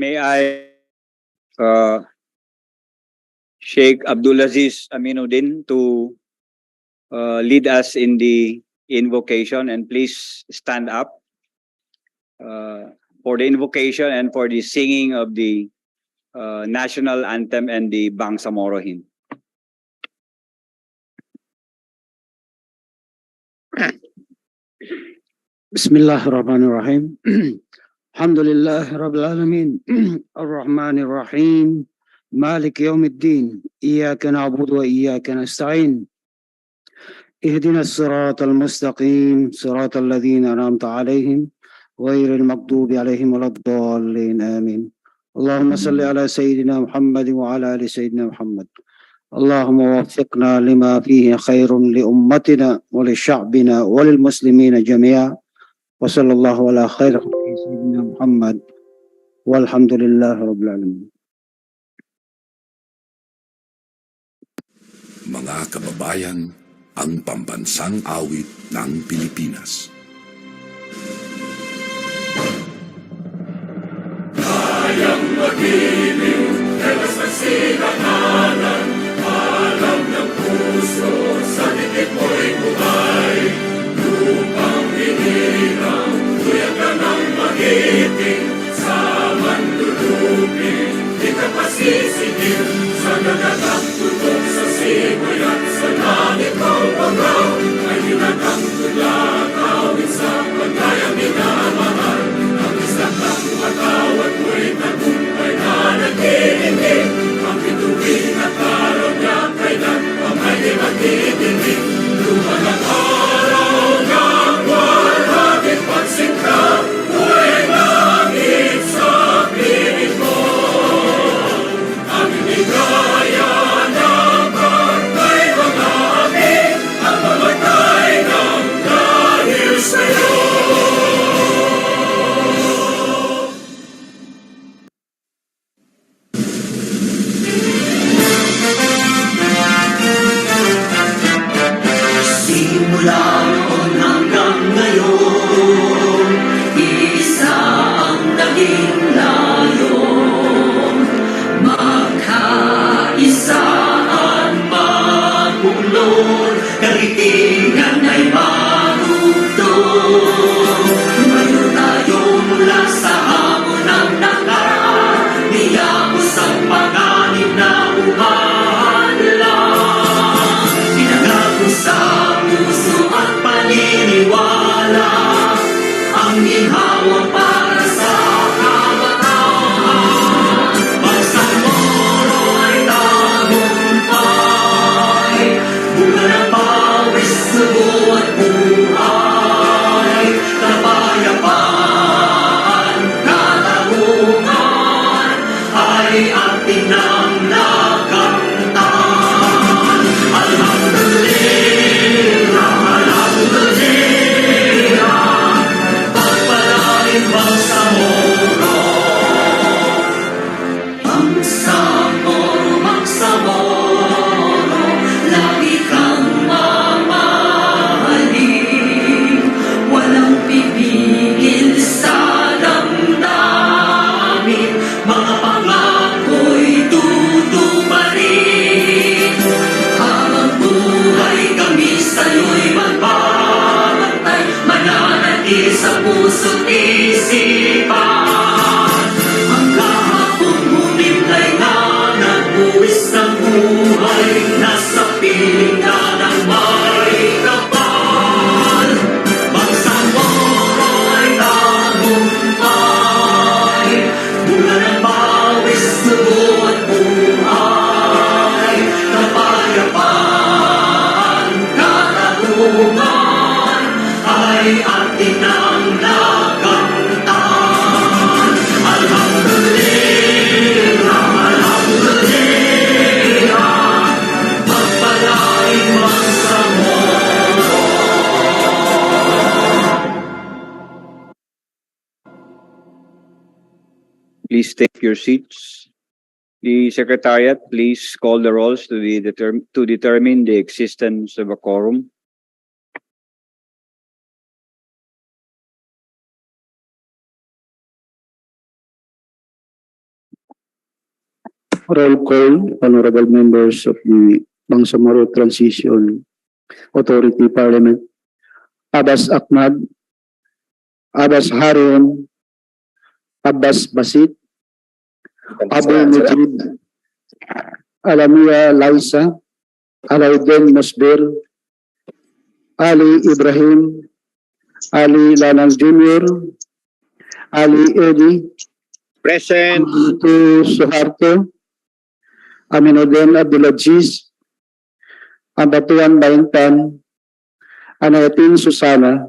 May I Sheikh Abdulaziz Aminuddin to lead us in the invocation, and please stand up for the invocation and for the singing of the national anthem and the Bangsamoro hymn. Bismillahirrahmanirrahim. Alhamdulillah Rabbil Alamin. Ar-Rahmanir-Rahim. Malik Yawmiddin. Iyyaka na'budu wa iyyaka nasta'in. Ihdina as-siratal mustaqim. Siratal ladzina an'amta 'alaihim ghairil maghdubi 'alaihim waladdallin. Amin. Allahumma salli ala sayyidina Muhammad wa ala ali sayyidina Muhammad. Allahumma waffiqna lima fihi khairun li ummatina wa li sya'bina wa lil muslimina jami'a. Wa sallallahu ala khairi sayyidina Muhammad walhamdulillahi rabbil alamin. Mga kababayan, ang pambansang awit ng Pilipinas. Kayang magiliw, dalas ng sinakanan, alam ng puso, sa dikit mo'y buhay. Lupang hinirang, tuyag ka ng magiting, sa manlulupin, di ka pasisigil, sa nagagang tutok sa simoy at sa langit ng bagaw, ay hinagang tulad, awit sa pagkayang minamahal, ang isang ng matawad mo'y tagumpay na naghihiling, ang bituin at araw niya kailan, ang ay di maghihiling, lumang ang araw ng walhagit pagsingka, buhay langit sa piling mo, ang inigaya ng pagkay mga amin, ang mamatay ng dahil sa'yo. Simula noon hanggang ngayon, isa ang naging layon. Magkaisa ang magbuklod, karitingan ay marugtong. Tumayo tayo mula sa hamon ng nakaraan, niyapos ang panganib na umahalal. Pinangako sa puso at paniniwala, ang ginhawa para sa kabataan. Bangsamoro ay tagumpay, bunga ng pawis, sugo at buhay. Kapayapaan, katarungan, ay ating nang nakamtan. Alhamdulillah, alhamdulillah, pagpalain Bangsamoro. Bangsamoro, Bangsamoro, lagi kang mamahalin, walang pipigil sa damdamin, mga pangako'y tutuparin. Habang buhay kami sa'yo'y magbabantay, mananatili sa puso't isipan. Ang kahapon humimlay na nagbuwis ng buhay, nasa piling na ng may kapal. Bangsamoro ay tagumpay, bunga ng pawis, dugo at buhay. Kapayapaan, katarungan, ay ating nang nakamtan. Alhamdulillah, alhamdulillah, pagpalain Bangsamoro. Please take your seats. The Secretariat, please call the rolls to determine the existence of a quorum. Roll call, honorable members of the Bangsamoro Transition Authority Parliament. Abbas Ahmad, Abbas Harun, Abbas Basit, Abu Mujib, Alamia Laisa, Alaudin Musbir, Ali Ibrahim, Ali Lanang Jr., Ali Edi, Present. Aminatu Suharto, Aminuddin Abdulaziz, Abatuan Baintan, Anayatin Susana,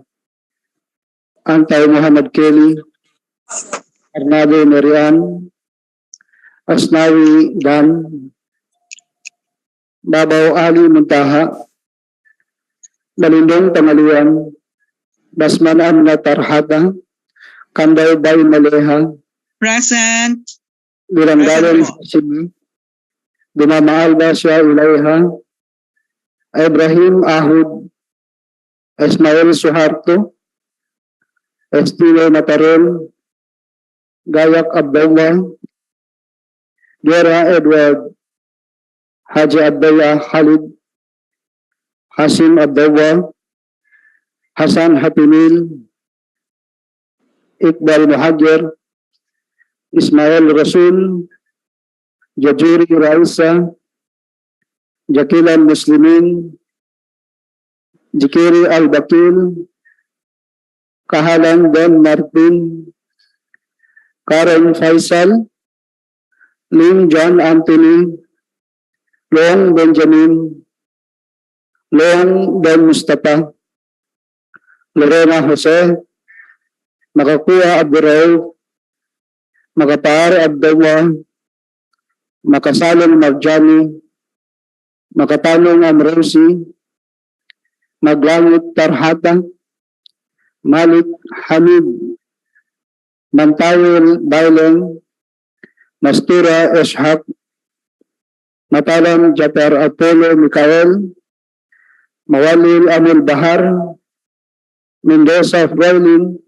Antay Muhammad Kelly, Arnado Merian, Asnawi Dan, Babaw Ali Muntaha, Malindong Tamaluan, Basman Amna Tarhata, Kanday Bay Maleha, Present. Diranggalan Simi, Dumama Alba Siya Ilayha, Ibrahim Ahud, Ismail Suharto, Estilo Matarel, Gayak Abdullah, Gera Edward, Haji Abdullah Khalid, Hasim Abdullah, Hasan Hatimil, Iqbal Muhajir, Ismail Rasul, Jajuri Raisa, Jakilan Muslimin, Jikiri Al-Bakil, Kahalan Don Martin, Karen Faisal, Lim John Anthony, Long Benjamin, Long Don Mustafa, Lorena Jose, Makakuha Abduraw, Makapar Abdullah, Makasalong Marjani, Makatanong Amrosi, Maglangit Tarhata, Malik Hamid, Mantayel Baileng, Mastura Eshak, Matalam Japar Apollo Mikael, Mawalil Amul Bahar, Mendoza Frauling,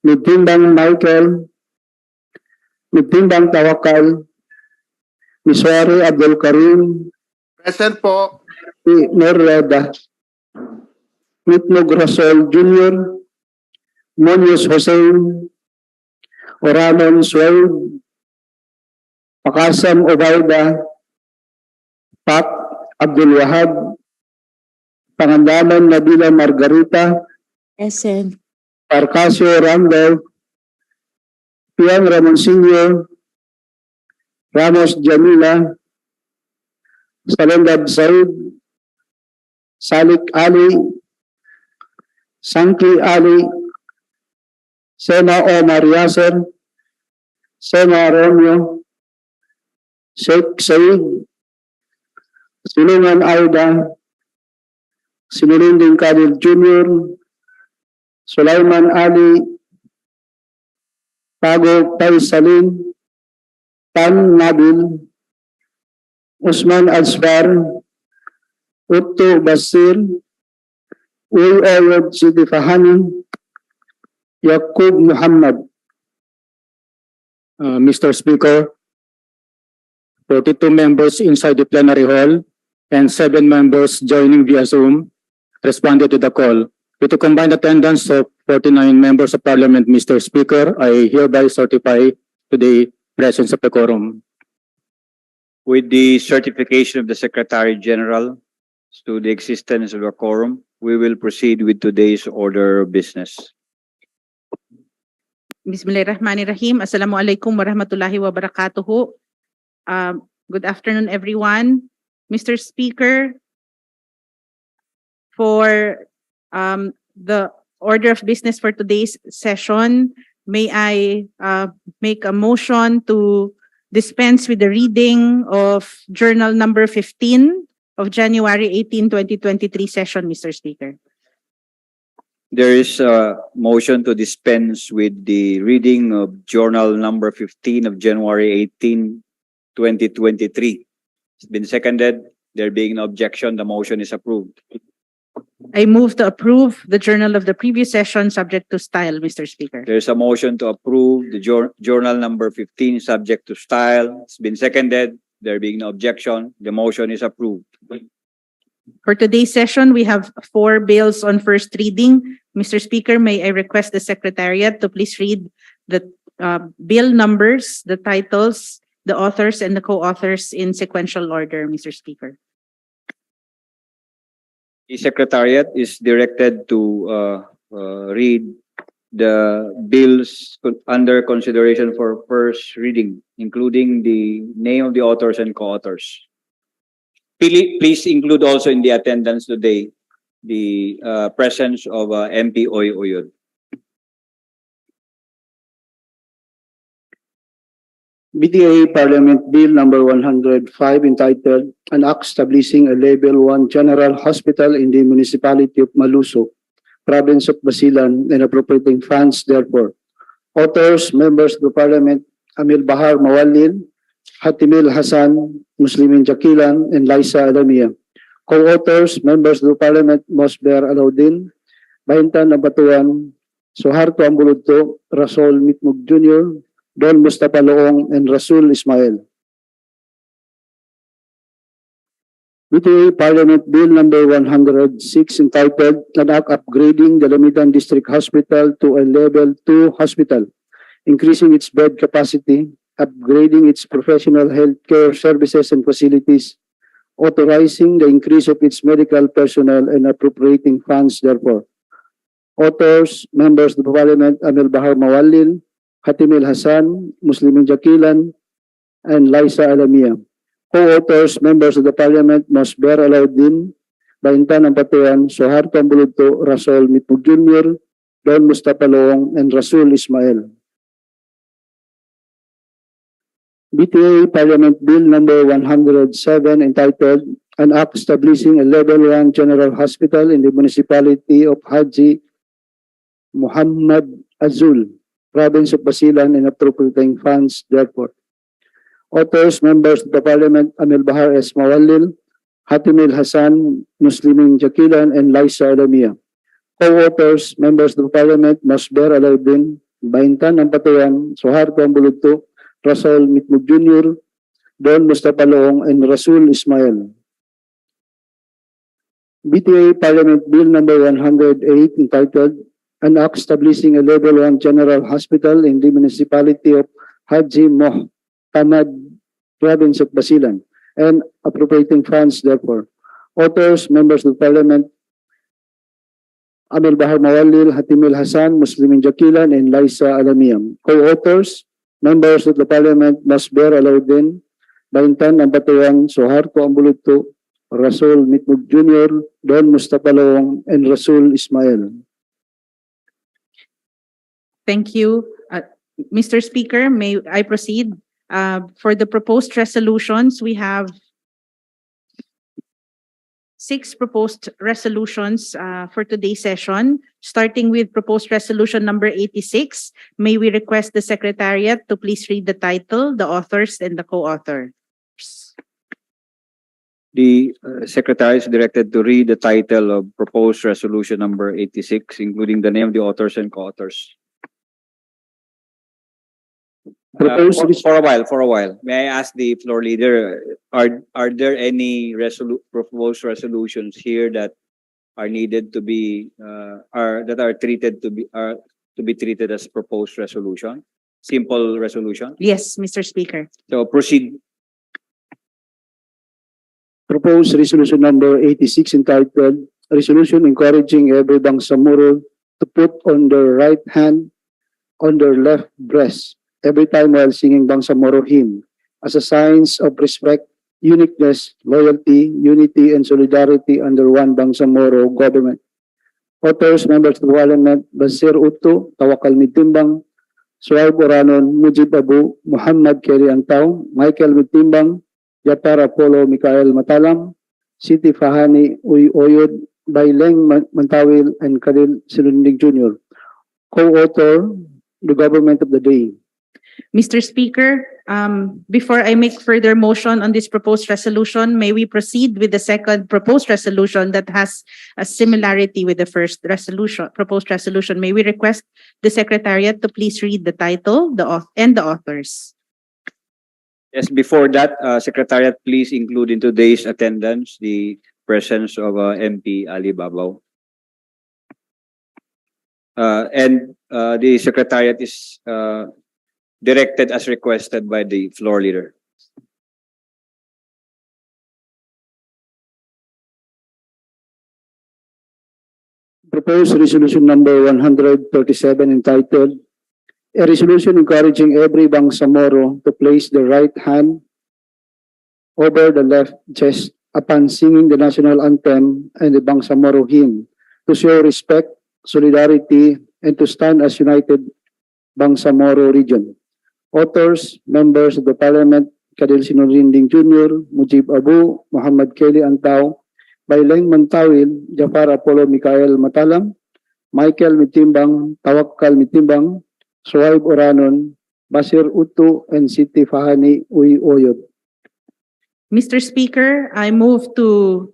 Mitimbang Michael, Mitimbang Tawakal, Miswari Abdul Karim, Present po. Norreda, Mitnog Rasol Jr., Monius Hussein, Oranon Suwaid, Pakasam Obaida, Pak Abdul Wahab, Pangandaman Nabila Margarita, Present. Parcasio Randolph, Piang Ramon Sr., Ramos Jamila, Salendab Said, Salik Ali, Sanki Ali, Sena Omar Yasser, Sena Romeo, Sheikh Said, Silungan Aida, Sinulinding Kadir Jr., Sulaiman Ali, Pago Paisalin, Tan Nabil, Usman Asfar, Utto Basir, Uy Ayod Sidi Fahani, Yaqub Muhammad. Mr. Speaker, 42 members inside the plenary hall and 7 members joining via Zoom responded to the call. With a combined attendance of 49 members of Parliament, Mr. Speaker, I hereby certify to the presence of the quorum. With the certification of the Secretary General to the existence of a quorum, we will proceed with today's order of business. Bismillahirrahmanirrahim. Assalamualaikum warahmatullahi wabarakatuh. Good afternoon, everyone. Mr. Speaker, for the order of business for today's session, may I make a motion to dispense with the reading of Journal number 15 of January 18, 2023 session, Mr. Speaker. There is a motion to dispense with the reading of Journal number 15 of January 18, 2023. It's been seconded. There being no objection, the motion is approved. I move to approve the journal of the previous session subject to style, Mr. Speaker. There's a motion to approve the journal number 15 subject to style. It's been seconded. There being no objection, the motion is approved. For today's session, we have 4 bills on first reading. Mr. Speaker, may I request the Secretariat to please read the bill numbers, the titles, the authors, and the co-authors in sequential order, Mr. Speaker. The Secretariat is directed to read the bills under consideration for first reading, including the name of the authors and co-authors. Please include also in the attendance today the presence of MP Oy Oyod. BTA Parliament Bill number 105 entitled An Act Establishing a Level 1 General Hospital in the Municipality of Maluso, Province of Basilan, and appropriating funds therefore. Authors, members of the Parliament, Amir Bahar Mawalil, Hatimil Hassan, Muslimin Jakilan, and Liza Alamia. Co-authors, members of the Parliament, Mosber Alaudin, Bahintan Abatuan, Suharto Ambuludto, Rasol Mitmug Jr., Don Mustafa Loong, and Rasul Ismail. BTA Parliament Bill number 106 entitled An Act Upgrading the Lamitan District Hospital to a Level 2 hospital, increasing its bed capacity, upgrading its professional healthcare services and facilities, authorizing the increase of its medical personnel, and appropriating funds therefore. Authors, members of the Parliament, Amir Bahar Mawalil, Hatimil Hassan, Muslimin Jakilan, and Liza Alamia. Co-authors, members of the Parliament, Mosber Alaudin, Bahintan Ambatuan, Suharto Ambuludto, Rasol Mitmug Jr., Don Mustafa Loong, and Rasul Ismail. BTA Parliament Bill number 107 entitled An Act Establishing a Level 1 General Hospital in the Municipality of Haji Muhammad Azul, Province of Basilan, and appropriating funds therefore. Authors, members of the Parliament, Amil Bahar S. Mawalil, Hatimil Hassan, Muslimin Jakilan, and Liza Alamia. Co-authors, members of the Parliament, Mosber Alaudin, Bahintan Ambatuan, Suharto Ambuludto, Rasol Mitmug Jr., Don Mustafa Loong, and Rasul Ismail. BTA Parliament Bill number 108 entitled An Act Establishing a Level 1 General Hospital in the Municipality of Haji Mohammed, Province of Basilan, and appropriating funds therefore. Authors, members of Parliament, Amir Bahar Mawalil, Hatimil Hassan, Muslimin Jakilan, and Liza Alamia. Co-authors, members of the Parliament, Mosber Alaudin, Bahintan Ambatuan, Suharto Ambuludto, Rasul Mitmug Jr., Don Mustafa Loong, and Rasul Ismail. Thank you. Mr. Speaker, may I proceed? For the proposed resolutions, we have 6 proposed resolutions for today's session, starting with proposed resolution number 86. May we request the Secretariat to please read the title, the authors, and the co-authors. The Secretary is directed to read the title of proposed resolution number 86, including the name of the authors and co-authors. For a while. May I ask the floor leader, are there any proposed resolutions here that are needed to be to be treated as proposed resolution? Simple resolution? Yes, Mr. Speaker. So proceed. Proposed resolution number 86 entitled Resolution Encouraging Every Bangsamoro to put on their right hand on their left breast every time while singing Bangsamoro hymn as a signs of respect, uniqueness, loyalty, unity, and solidarity under one Bangsamoro government. Authors, members of the Parliament, Basir Utto, Tawakal Mitimbang, Suaib Oranon, Mujib Abu, Muhammad Keri Antaw, Michael Mitimbang, Japar Apollo Mikael Matalam, Siti Fahani Uy Oyod, Baileng Mantawil, and Khalil Silundig Jr. Co-author, the government of the day. Mr. Speaker, before I make further motion on this proposed resolution, may we proceed with the second proposed resolution that has a similarity with the first proposed resolution? May we request the Secretariat to please read the title, and the authors? Yes, before that, Secretariat, please include in today's attendance the presence of MP Ali Babaw. And the Secretariat is directed as requested by the floor leader. Proposed resolution number 137 entitled, "A resolution encouraging every Bangsamoro to place the right hand over the left chest upon singing the national anthem and the Bangsamoro hymn to show respect, solidarity, and to stand as united Bangsamoro region." Authors, members of the Parliament, Kadil Sinurinding Jr., Mujib Abu, Muhammad Kelly Antao, Baileng Mantawil, Jafar Apollo Mikael Matalam, Michael Mitimbang, Tawakkal Mitimbang, Suhaib Oranon, Basir Utu, and Siti Fahani Uy Oyod. Mr. Speaker, I move to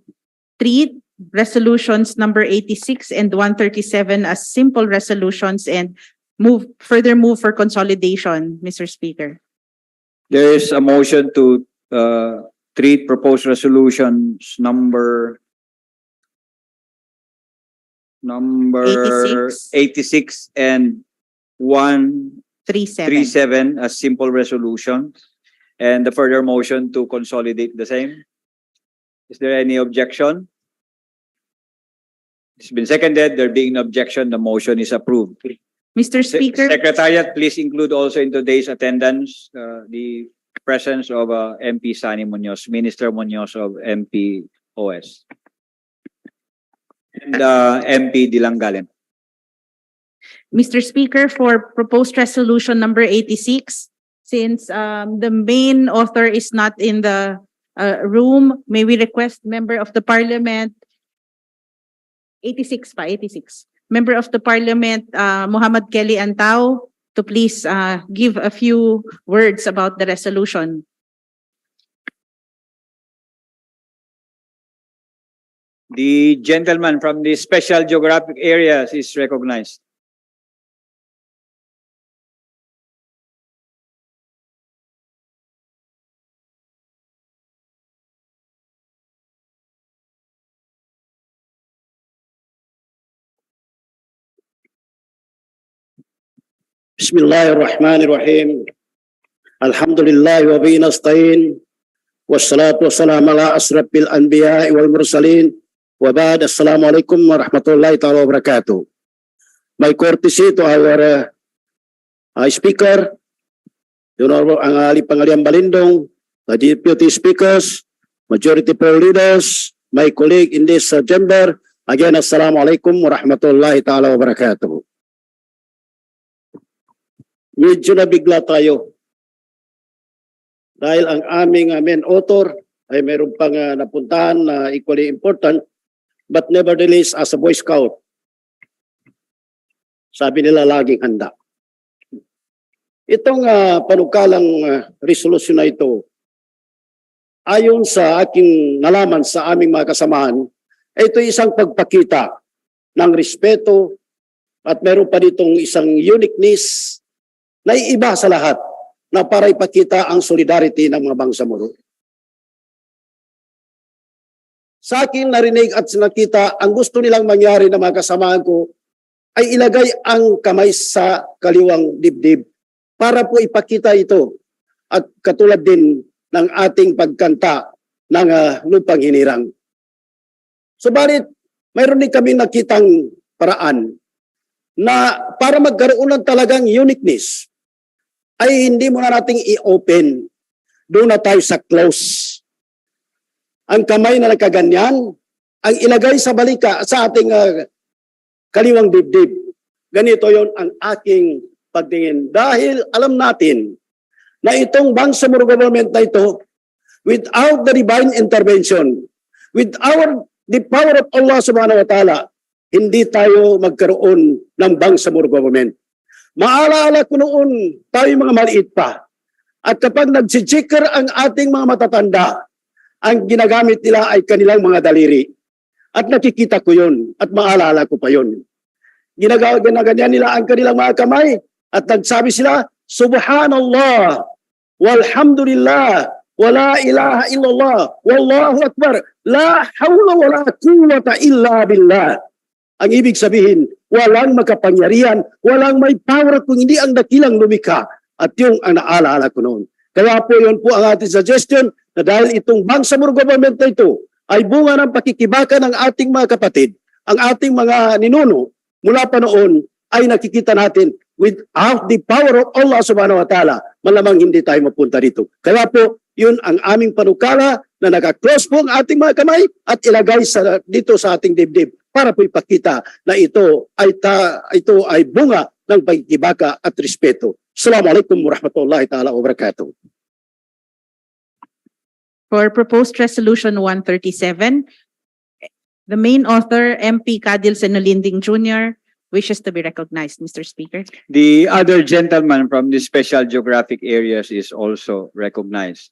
treat resolutions number 86 and 137 as simple resolutions and further move for consolidation, Mr. Speaker. There is a motion to treat proposed resolutions number 86 and 137 as simple resolution, and the further motion to consolidate the same. Is there any objection? It's been seconded. There being no objection, the motion is approved. Mr. Speaker. Secretariat, please include also in today's attendance the presence of MP Sani Munoz, Minister Munoz of MPOS, and MP Dilangalen. Mr. Speaker, for proposed resolution number 86, since the main author is not in the room, may we request Member of the Parliament, 86. Member of the Parliament, Muhammad Kelly Antao, to please give a few words about the resolution. The gentleman from the special geographic areas is recognized. Bismillahirrahmanirrahim. Alhamdulillah wa bihi nasta'in. Wassalatu wassalamu ala asrafil anbiya wal mursalin. Wa ba'd, assalamualaikum warahmatullahi ta'ala wabarakatuh. My courtesy to our speaker, Honorable Angali Pangalian Balindong, the deputy speakers, majority floor leaders, my colleague in this chamber, again, assalamualaikum warahmatullahi ta'ala wabarakatuh. Medyo nabigla tayo dahil ang aming main author ay mayroon pang napuntahan na equally important, but nevertheless as a Boy Scout, sabi nila laging handa. Itong panukalang resolution na ito, ayon sa aking nalaman sa aming mga kasamahan, ito isang pagpakita ng respeto at meron pa ditong isang uniqueness na iba sa lahat na para ipakita ang solidarity ng mga Bangsamoro. Sa akin narinig at nakita, ang gusto nilang mangyari ng mga kasamahan ko ay ilagay ang kamay sa kaliwang dibdib para po ipakita ito at katulad din ng ating pagkanta ng lupang hinirang. Subalit, mayroon din kami nakitang paraan na para magkaroon ng talagang uniqueness ay hindi muna nating i-open. Doon na tayo sa close. Ang kamay na nakaganyan, ang ilagay sa balika sa ating kaliwang dibdib. Ganito yon ang aking pagtingin. Dahil alam natin na itong Bangsamoro government na ito, without the divine intervention, without the power of Allah subhanahu wa ta'ala, hindi tayo magkaroon ng Bangsamoro government. Maalaala ko noon, tayo mga maliit pa. At kapag nagsichikir ang ating mga matatanda, ang ginagamit nila ay kanilang mga daliri. At nakikita ko yun, at maalala ko pa yun. Ginaganyan nila ang kanilang mga kamay, at nagsabi sila, Subhanallah, walhamdulillah, wala ilaha illallah, wallahu akbar, la hawla wala quwwata illa billah. Ang ibig sabihin, walang makapangyarihan, walang may power kung hindi ang dakilang lumikha. At yung ang naalala ko noon. Kaya po yun po ang ating suggestion na dahil itong Bangsamoro government na ito ay bunga ng pakikibaka ng ating mga kapatid, ang ating mga ninuno mula pa noon ay nakikita natin without the power of Allah subhanahu wa ta'ala, malamang hindi tayo mapunta dito. Kaya po, yun ang aming panukala na naka-cross po ang ating mga kamay at ilagay dito sa ating dibdib para po ipakita na ito ay bunga ng pagkibaka at respeto. Assalamualaikum warahmatullahi ta'ala wabarakatuh. For proposed resolution 137, the main author, MP Kadil Senolinding Jr., wishes to be recognized, Mr. Speaker. The other gentleman from the special geographic areas is also recognized.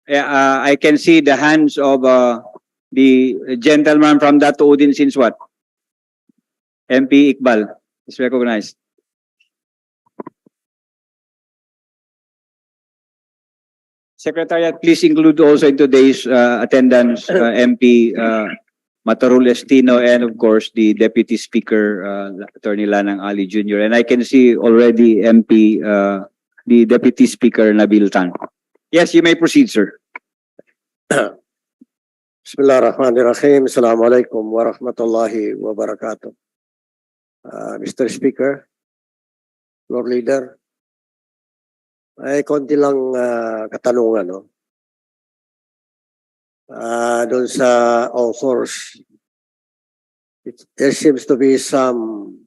I can see the hands of the gentleman from Datuudin since what? MP Iqbal is recognized. Secretariat, please include also in today's attendance MP Matarul Estino and of course the Deputy Speaker Attorney Lanang Ali Jr. And I can see already MP the Deputy Speaker Nabil Tan. Yes, you may proceed, sir. Bismillahirrahmanirrahim. Assalamualaikum warahmatullahi wabarakatuh. Mr. Speaker, Floor Leader, ay konti lang katanungan, no? Doon sa authors, there seems to be some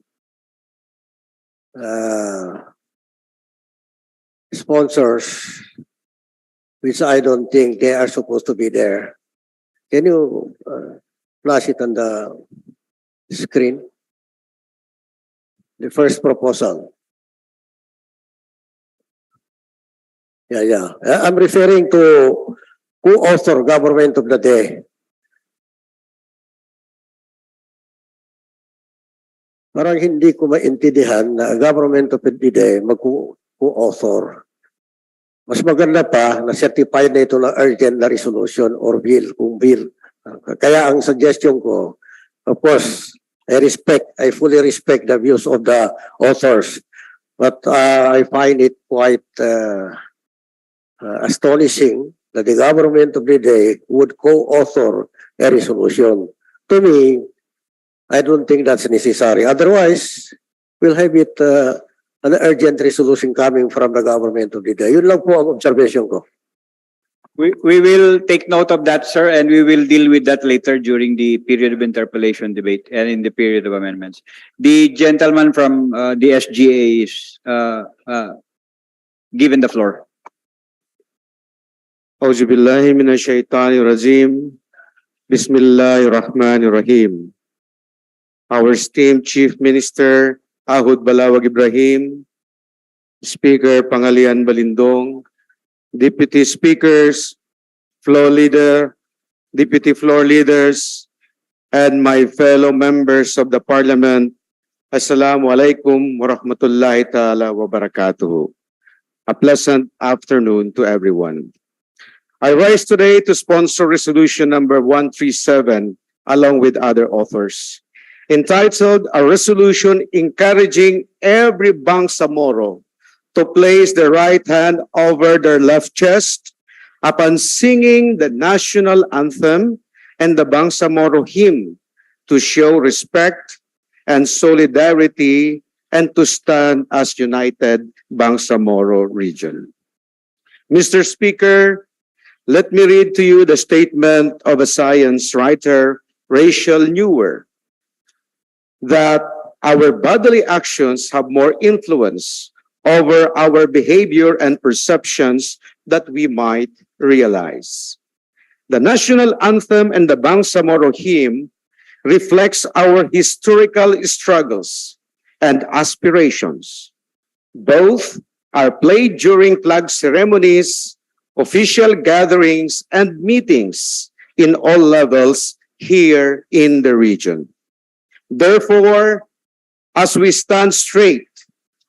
sponsors which I don't think they are supposed to be there. Can you flash it on the screen? The first proposal. Yeah. I'm referring to co-author government of the day. Parang hindi ko maintindihan na government of the day mag-co-author. Mas maganda pa na certified na ito ng urgent na resolution or bill, kung bill. Kaya ang suggestion ko, of course, I fully respect the views of the authors, but I find it quite astonishing that the government of the day would co-author a resolution. To me, I don't think that's necessary. Otherwise, we'll have it an urgent resolution coming from the government of the day. Yun lang po ang observation ko. We will take note of that, sir, and we will deal with that later during the period of interpellation debate and in the period of amendments. The gentleman from the SGA is given the floor. Auzubillahi minasyaitanirrajim. Bismillahirrahmanirrahim. Our esteemed Chief Minister Ahud Balawag Ibrahim, Speaker Pangalian Balindong, Deputy Speakers, Floor Leader, Deputy Floor Leaders, and my fellow members of the Parliament, Assalamu alaikum wa rahmatullahi ta'ala wa barakatuhu. A pleasant afternoon to everyone. I rise today to sponsor resolution number 137 along with other authors, entitled A Resolution Encouraging Every Bangsamoro to place their right hand over their left chest upon singing the national anthem and the Bangsamoro hymn to show respect and solidarity and to stand as united Bangsamoro region. Mr. Speaker, let me read to you the statement of a science writer, Rachel Newer, that our bodily actions have more influence over our behavior and perceptions that we might realize. The national anthem and the Bangsamoro hymn reflects our historical struggles and aspirations. Both are played during flag ceremonies, official gatherings, and meetings in all levels here in the region. Therefore, as we stand straight,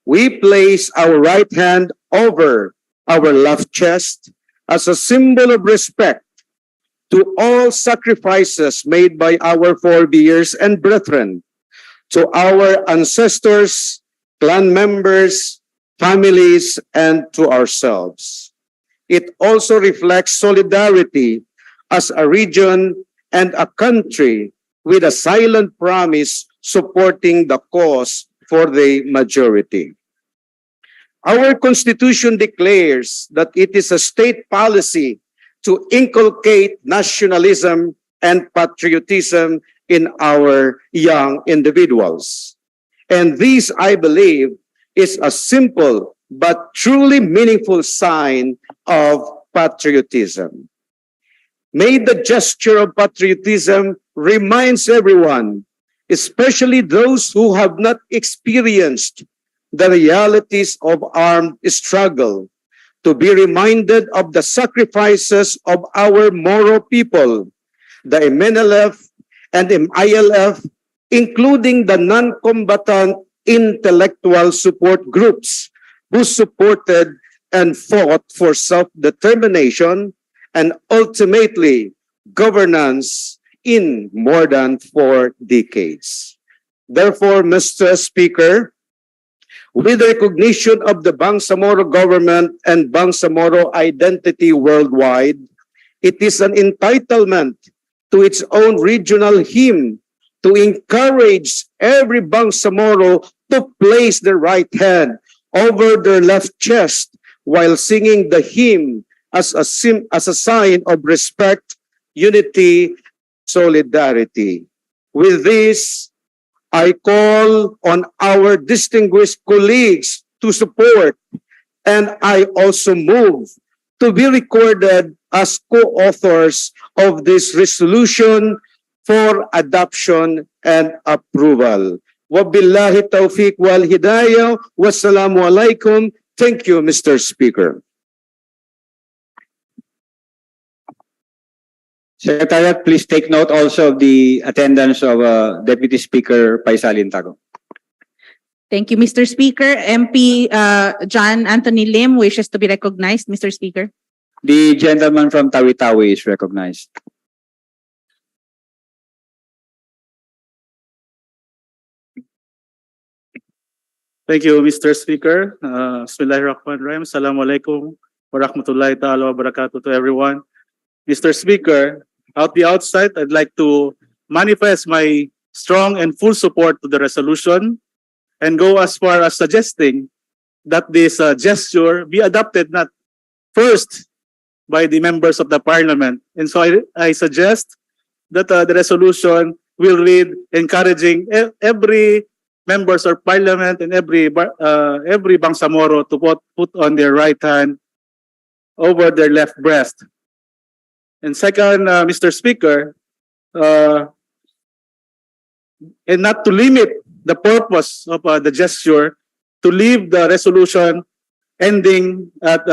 we place our right hand over our left chest as a symbol of respect to all sacrifices made by our forebears and brethren, to our ancestors, clan members, families, and to ourselves. It also reflects solidarity as a region and a country with a silent promise supporting the cause for the majority. Our Constitution declares that it is a state policy to inculcate nationalism and patriotism in our young individuals. And this, I believe, is a simple but truly meaningful sign of patriotism. May the gesture of patriotism reminds everyone, especially those who have not experienced the realities of armed struggle, to be reminded of the sacrifices of our Moro people, the MNLF and MILF, including the non-combatant intellectual support groups who supported and fought for self-determination and ultimately governance in more than 4 decades. Therefore, Mr. Speaker, with recognition of the Bangsamoro government and Bangsamoro identity worldwide, it is an entitlement to its own regional hymn to encourage every Bangsamoro to place their right hand over their left chest while singing the hymn as a sign of respect, unity, solidarity. With this, I call on our distinguished colleagues to support, and I also move to be recorded as co-authors of this resolution for adoption and approval. Wabillahi taufiq wal hidayah. Wassalamu alaikum. Thank you, Mr. Speaker. Secretariat, please take note also of the attendance of Deputy Speaker Paisal Intago. Thank you, Mr. Speaker. MP John Anthony Lim wishes to be recognized, Mr. Speaker. The gentleman from Tawi-Tawi is recognized. Thank you, Mr. Speaker. Bismillahirrahmanirrahim. Assalamualaikum warahmatullahi ta'ala wabarakatuh to everyone. Mr. Speaker, at the outset, I'd like to manifest my strong and full support to the resolution and go as far as suggesting that this gesture be adopted not first by the members of the Parliament. And so I suggest that the resolution will read encouraging every members of Parliament and every Bangsamoro to put on their right hand over their left breast. And second, Mr. Speaker, and not to limit the purpose of the gesture, to leave the resolution ending at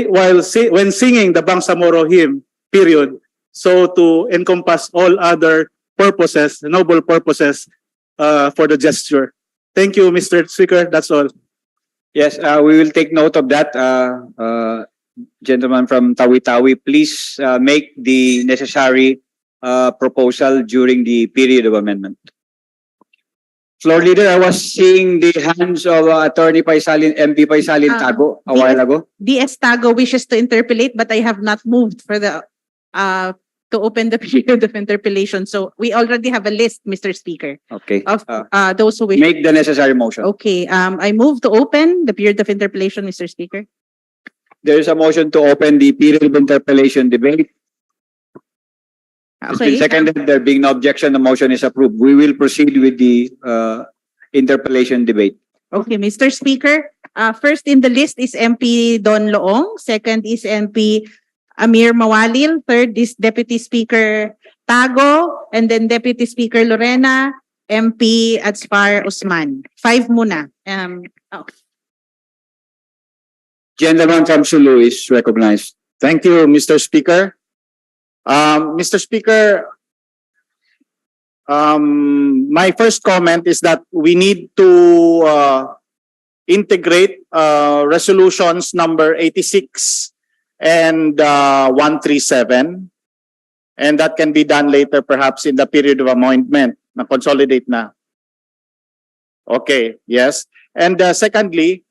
when singing the Bangsamoro hymn, period. So to encompass all other purposes, noble purposes for the gesture. Thank you, Mr. Speaker. That's all. Yes, we will take note of that. Gentleman from Tawi-Tawi, please make the necessary proposal during the period of amendment. Floor Leader, I was seeing the hands of Attorney Paisalin, MP Paisalin Tago a while ago. DS Tago wishes to interpolate, but I have not moved for the to open the period of interpellation. So we already have a list, Mr. Speaker, Okay. of those who wish. Make the necessary motion. Okay. I move to open the period of interpellation, Mr. Speaker. There is a motion to open the period of interpellation debate. It's been Okay. seconded. There being no objection, the motion is approved. We will proceed with the interpellation debate. Okay, Mr. Speaker. First in the list is MP Don Loong. Second is MP Amir Mawalil. Third is Deputy Speaker Tago. And then Deputy Speaker Lorena. MP Adspar Usman. 5 muna. Gentleman from Sulu is recognized. Thank you, Mr. Speaker. Mr. Speaker, my first comment is that we need to integrate resolutions number 86 and 137. And that can be done later, perhaps in the period of amendment. Na consolidate na. Okay, yes. And secondly,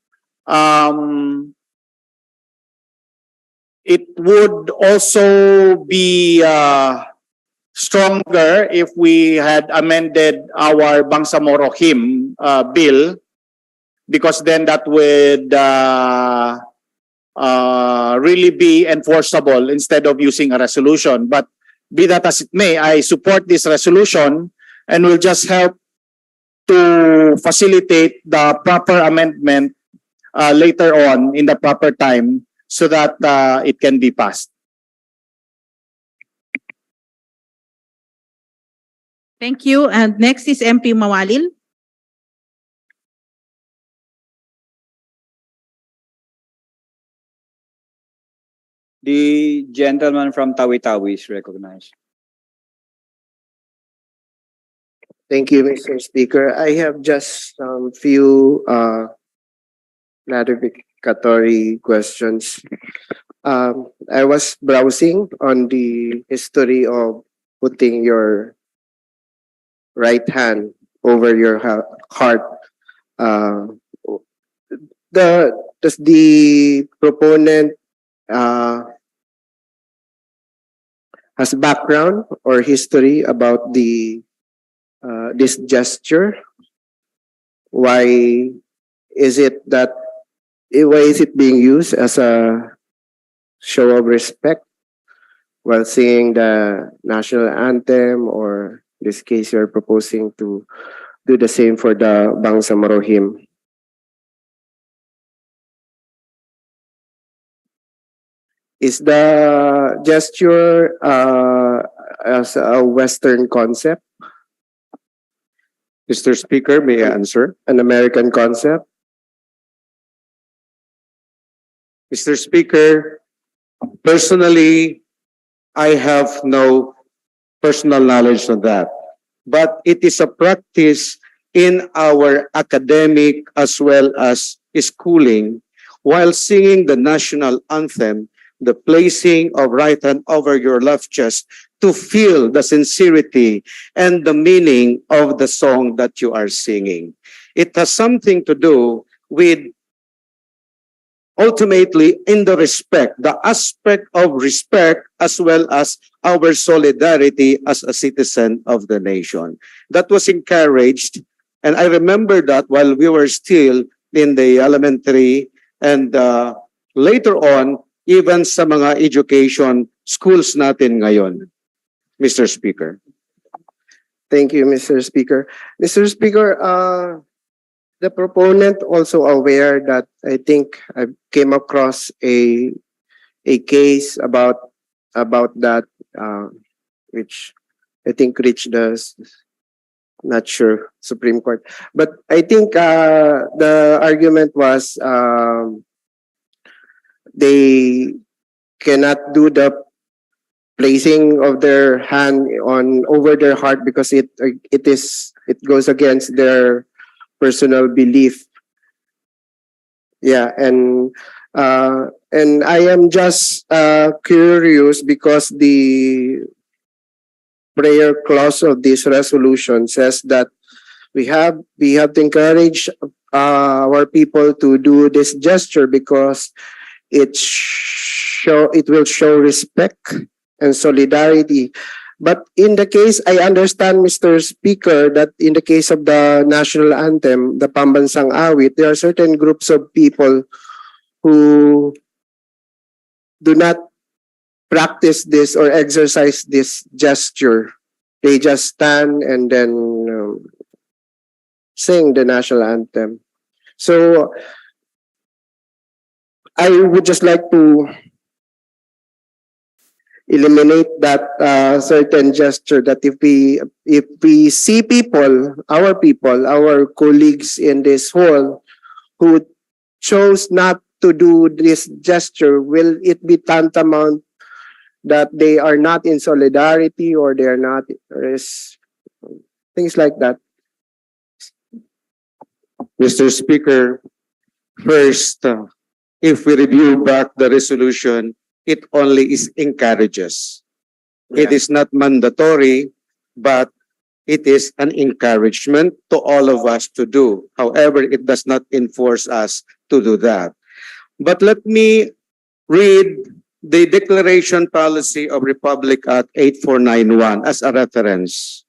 it would also be stronger if we had amended our Bangsamoro hymn bill, because then that would really be enforceable instead of using a resolution. But be that as it may, I support this resolution and will just help to facilitate the proper amendment later on in the proper time so that it can be passed. Thank you. And next is MP Mawalil. The gentleman from tawi-tawi is recognized. Thank you, Mr. Speaker. I have just some few clarificatory questions. I was browsing on the history of putting your right hand over your heart. Does the proponent has background or history about this gesture? Why is it being used as a show of respect while singing the national anthem, or in this case you're proposing to do the same for the Bangsamoro hymn? Is the gesture as a Western concept? Mr. Speaker, may I answer? An American concept? Mr. Speaker, personally, I have no personal knowledge on that. But it is a practice in our academic as well as schooling, while singing the national anthem, the placing of right hand over your left chest to feel the sincerity and the meaning of the song that you are singing. It has something to do with ultimately in the aspect of respect as well as our solidarity as a citizen of the nation. That was encouraged, and I remember that while we were still in the elementary and later on, even sa mga education schools natin ngayon, Mr. Speaker. Thank you, Mr. Speaker. Mr. Speaker, the proponent also aware that I think I came across a case about that which I think reached the not sure Supreme Court, but I think the argument was they cannot do the placing of their hand on over their heart because it goes against their personal belief. Yeah, and I am just curious because the prayer clause of this resolution says that we have to encourage our people to do this gesture because it will show respect and solidarity. But in the case, I understand, Mr. Speaker, that in the case of the national anthem, the Pambansang Awit, there are certain groups of people who do not practice this or exercise this gesture. They just stand and then sing the national anthem. So I would just like to eliminate that certain gesture, that if we see people, our colleagues in this hall who chose not to do this gesture, will it be tantamount that they are not in solidarity, or they are not, things like that? Mr. Speaker, first, if we review back the resolution, it only is encourages. It is not mandatory, but it is an encouragement to all of us to do. However, it does not enforce us to do that. But let me read the Declaration Policy of Republic Act 8491 as a reference.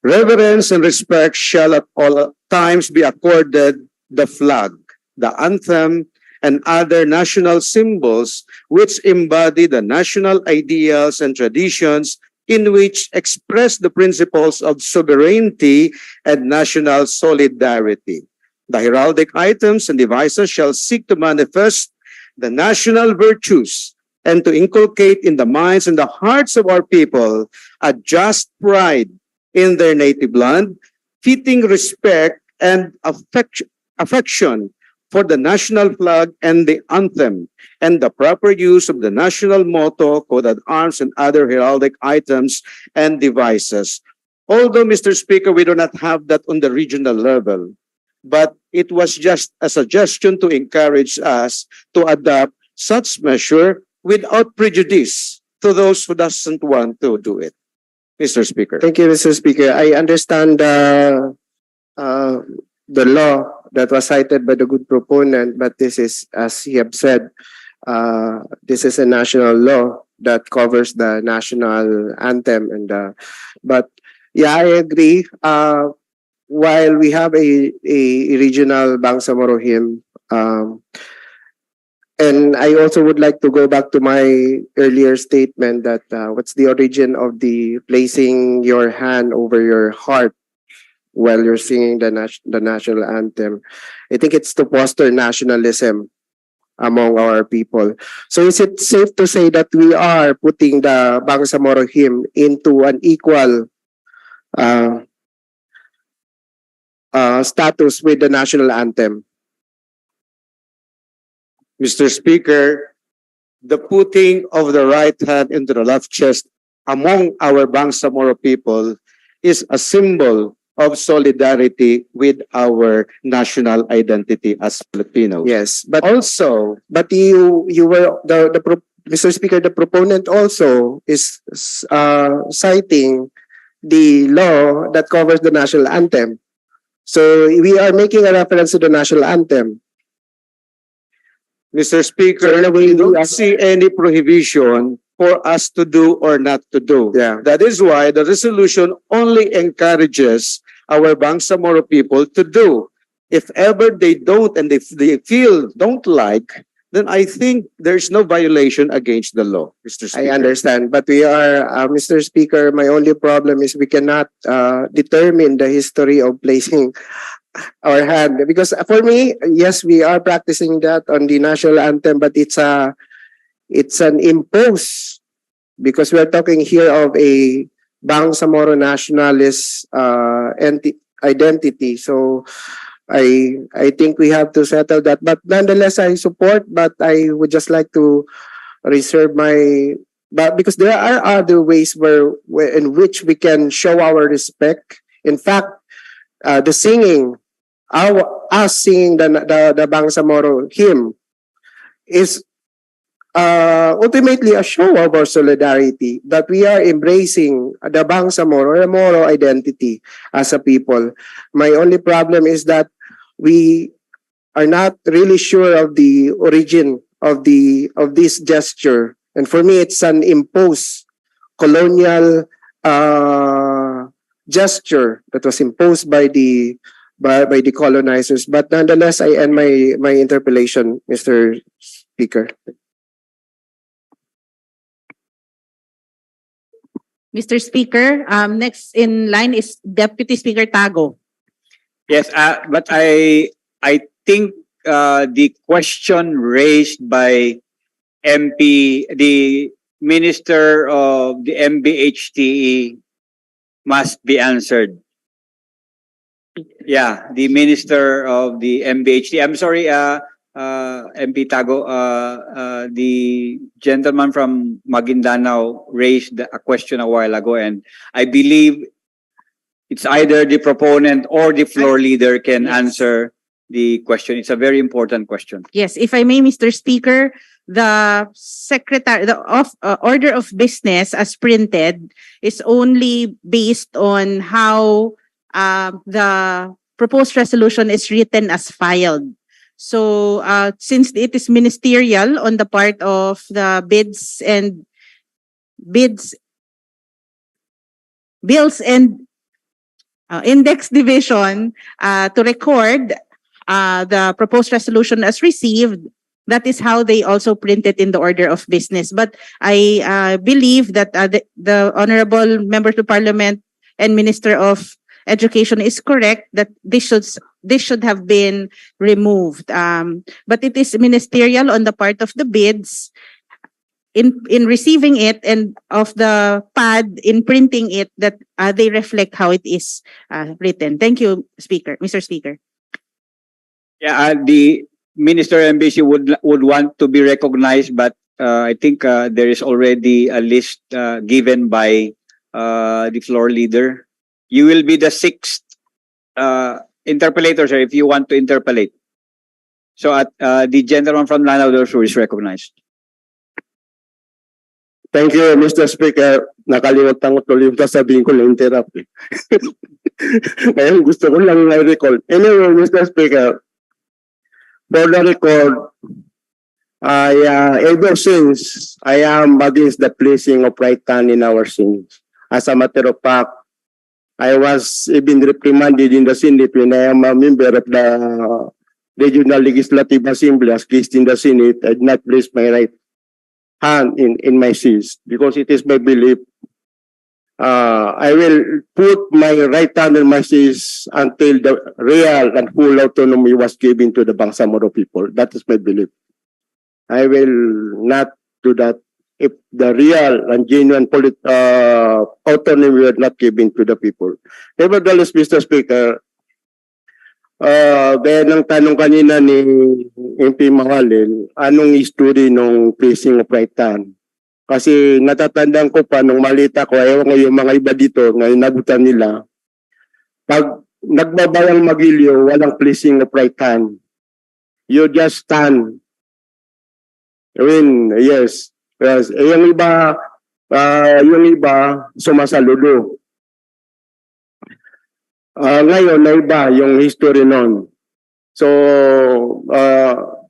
Reverence and respect shall at all times be accorded the flag, the anthem, and other national symbols which embody the national ideals and traditions in which express the principles of sovereignty and national solidarity. The heraldic items and devices shall seek to manifest the national virtues and to inculcate in the minds and the hearts of our people a just pride in their native land, fitting respect and affection for the national flag and the anthem, and the proper use of the national motto, coat of arms, and other heraldic items and devices. Although, Mr. Speaker, we do not have that on the regional level, but it was just a suggestion to encourage us to adopt such measure without prejudice to those who doesn't want to do it. Mr. Speaker. Thank you, Mr. Speaker. I understand the law that was cited by the good proponent, but this is, as he have said, this is a national law that covers the national anthem, and but yeah, I agree. While we have a regional Bangsamoro hymn, and I also would like to go back to my earlier statement that what's the origin of the placing your hand over your heart while you're singing the national anthem? I think it's to foster nationalism among our people. So is it safe to say that we are putting the Bangsamoro hymn into an equal status with the national anthem? Mr. Speaker, the putting of the right hand into the left chest among our Bangsamoro people is a symbol of solidarity with our national identity as Filipinos. Yes, but also, but you were Mr. Speaker, the proponent also is citing the law that covers the national anthem. So we are making a reference to the national anthem. Mr. Speaker, we don't see any prohibition for us to do or not to do. Yeah. That is why the resolution only encourages our Bangsamoro people to do. If ever they don't and if they feel don't like, then I think there's no violation against the law, Mr. Speaker. I understand, but we are, Mr. Speaker, my only problem is we cannot determine the history of placing our hand, because for me, yes, we are practicing that on the national anthem, but it's an impose, because we are talking here of a Bangsamoro nationalist identity. So I think we have to settle that. But nonetheless, I support, but I would just like to reserve but because there are other ways in which we can show our respect. In fact, the singing, us singing the Bangsamoro hymn is ultimately a show of our solidarity, that we are embracing the Bangsamoro or Moro identity as a people. My only problem is that we are not really sure of the origin of this gesture, and for me, it's an imposed colonial gesture that was imposed by the colonizers. But nonetheless, I end my interpellation, Mr. Speaker. Mr. Speaker, next in line is Deputy Speaker Tago. Yes, but I think the question raised by MP, the Minister of the MBHTE must be answered. Yeah, the Minister of the MBHTE. I'm sorry, MP Tago, the gentleman from Maguindanao raised a question a while ago, and I believe it's either the proponent or the floor leader can answer the question. It's a very important question. Yes, if I may, Mr. Speaker, the order of business as printed is only based on how the proposed resolution is written as filed. So since it is ministerial on the part of the bills and index division to record the proposed resolution as received, that is how they also print it in the order of business. But I believe that the Honorable Member to Parliament and Minister of Education is correct that this should have been removed. But it is ministerial on the part of the bids in receiving it and of the pad in printing it that they reflect how it is written. Thank you, Mr. Speaker. Yeah, the Minister MBC would want to be recognized, but I think there is already a list given by the floor leader. You will be the sixth interpolator, sir, if you want to interpolate. So the gentleman from Lanao del Sur is recognized. Thank you, Mr. Speaker. Nakalimutan ko tuloy yung sasabihin ko, na-interrupt eh. Ngayon gusto ko lang na-recall. Anyway, Mr. Speaker, for the record, ever since I am against the placing of right hand in our sins. As a matter of fact, I was even reprimanded in the Senate when I am a member of the Regional Legislative Assembly as guest in the Senate. I did not place my right hand in my sins because it is my belief I will put my right hand in my sins until the real and full autonomy was given to the Bangsamoro people. That is my belief. I will not do that if the real and genuine autonomy were not given to the people. Nevertheless, Mr. Speaker, gaya ng tanong kanina ni MP Mawalil, anong history nung placing of right hand? Kasi natatandaan ko pa nung malita ko, ayaw ko yung mga iba dito, ngayon nagutan nila, pag nagbabawang magilyo, walang placing of right hand. You just stand. I mean, yes. Yes. Yung iba, sumasaludo. Ngayon, na iba yung history nun. So,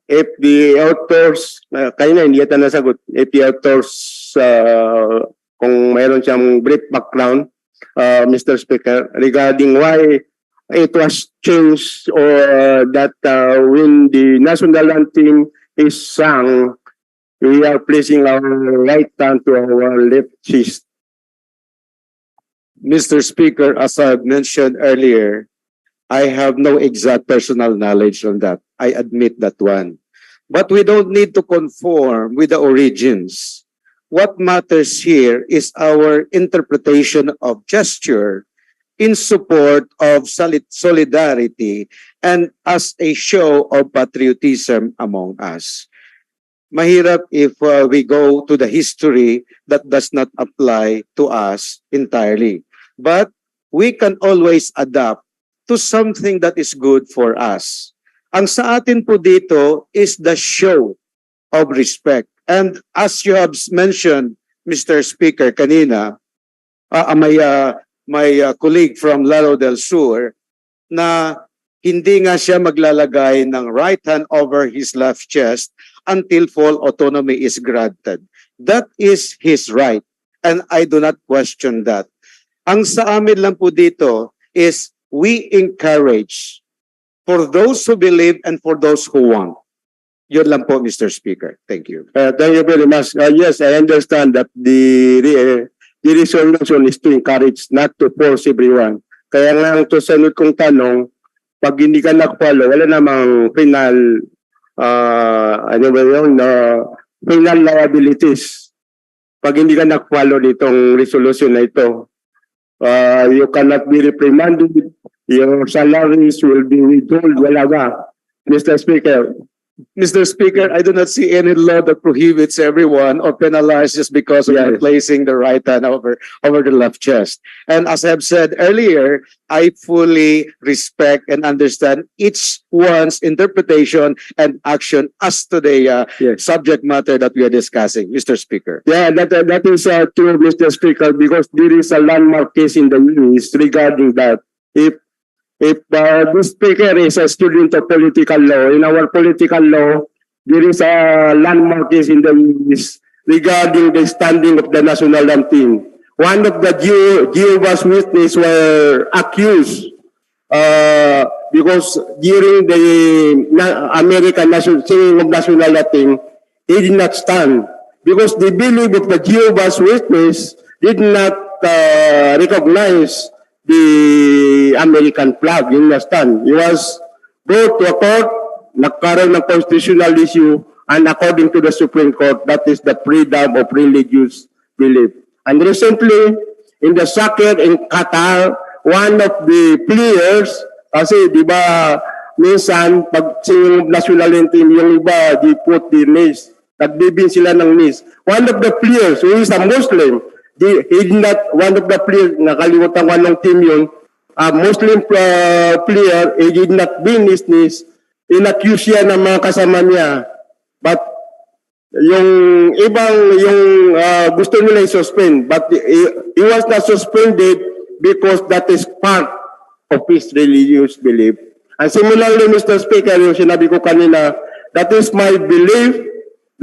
if the authors, kayo na hindi yata nasagot, if the authors, kung mayroon siyang brief background, Mr. Speaker, regarding why it was changed or that when the national anthem is sung, we are placing our right hand to our left chest. Mr. Speaker, as I mentioned earlier, I have no exact personal knowledge on that. I admit that one. But we don't need to conform with the origins. What matters here is our interpretation of gesture in support of solidarity and as a show of patriotism among us. Mahirap if we go to the history that does not apply to us entirely. But we can always adapt to something that is good for us. Ang sa atin po dito is the show of respect. And as you have mentioned, Mr. Speaker, kanina, my colleague from Lanao del Sur, na hindi nga siya maglalagay ng right hand over his left chest until full autonomy is granted. That is his right, and I do not question that. Ang sa amin lang po dito is we encourage for those who believe and for those who want. Yun lang po, Mr. Speaker. Thank you. Thank you very much. Yes, I understand that the resolution is to encourage, not to force everyone. Kaya nga ang susunod kong tanong, pag hindi ka nakapalo, wala namang penal, final liabilities. pag hindi ka nag-follow nitong resolution na ito, you cannot be reprimanded, your salaries will be withheld, wala ba? Mr. Speaker. Mr. Speaker, I do not see any law that prohibits everyone or penalize just because of Yes. placing the right hand over the left chest. And as I've said earlier, I fully respect and understand each one's interpretation and action as to the Yes. subject matter that we are discussing, Mr. Speaker. Yeah, that is true, Mr. Speaker, because there is a landmark case in the news regarding that. If this speaker is a student of political law, in our political law, there is a landmark case in the news regarding the standing of the national anthem. One of the Jehovah's Witnesses were accused because during the American singing of national anthem, he did not stand because the belief of the Jehovah's Witness did not recognize the American flag. You understand? He was brought to a court, nagkaroon ng constitutional issue, and according to the Supreme Court, that is the freedom of religious belief. And recently, in the soccer in Qatar, one of the players, kasi di ba, minsan, pag singing national anthem, yung iba, they put the knees, nagbibin sila ng knees. One of the players, who is a Muslim, he did not, one of the players, nakalimutan ko anong team yun, Muslim player, he did not bend his knees, in-accuse siya ng mga kasama niya. But yung gusto nila i-suspend, but he was not suspended because that is part of his religious belief. And similarly, Mr. Speaker, yung sinabi ko kanina, that is my belief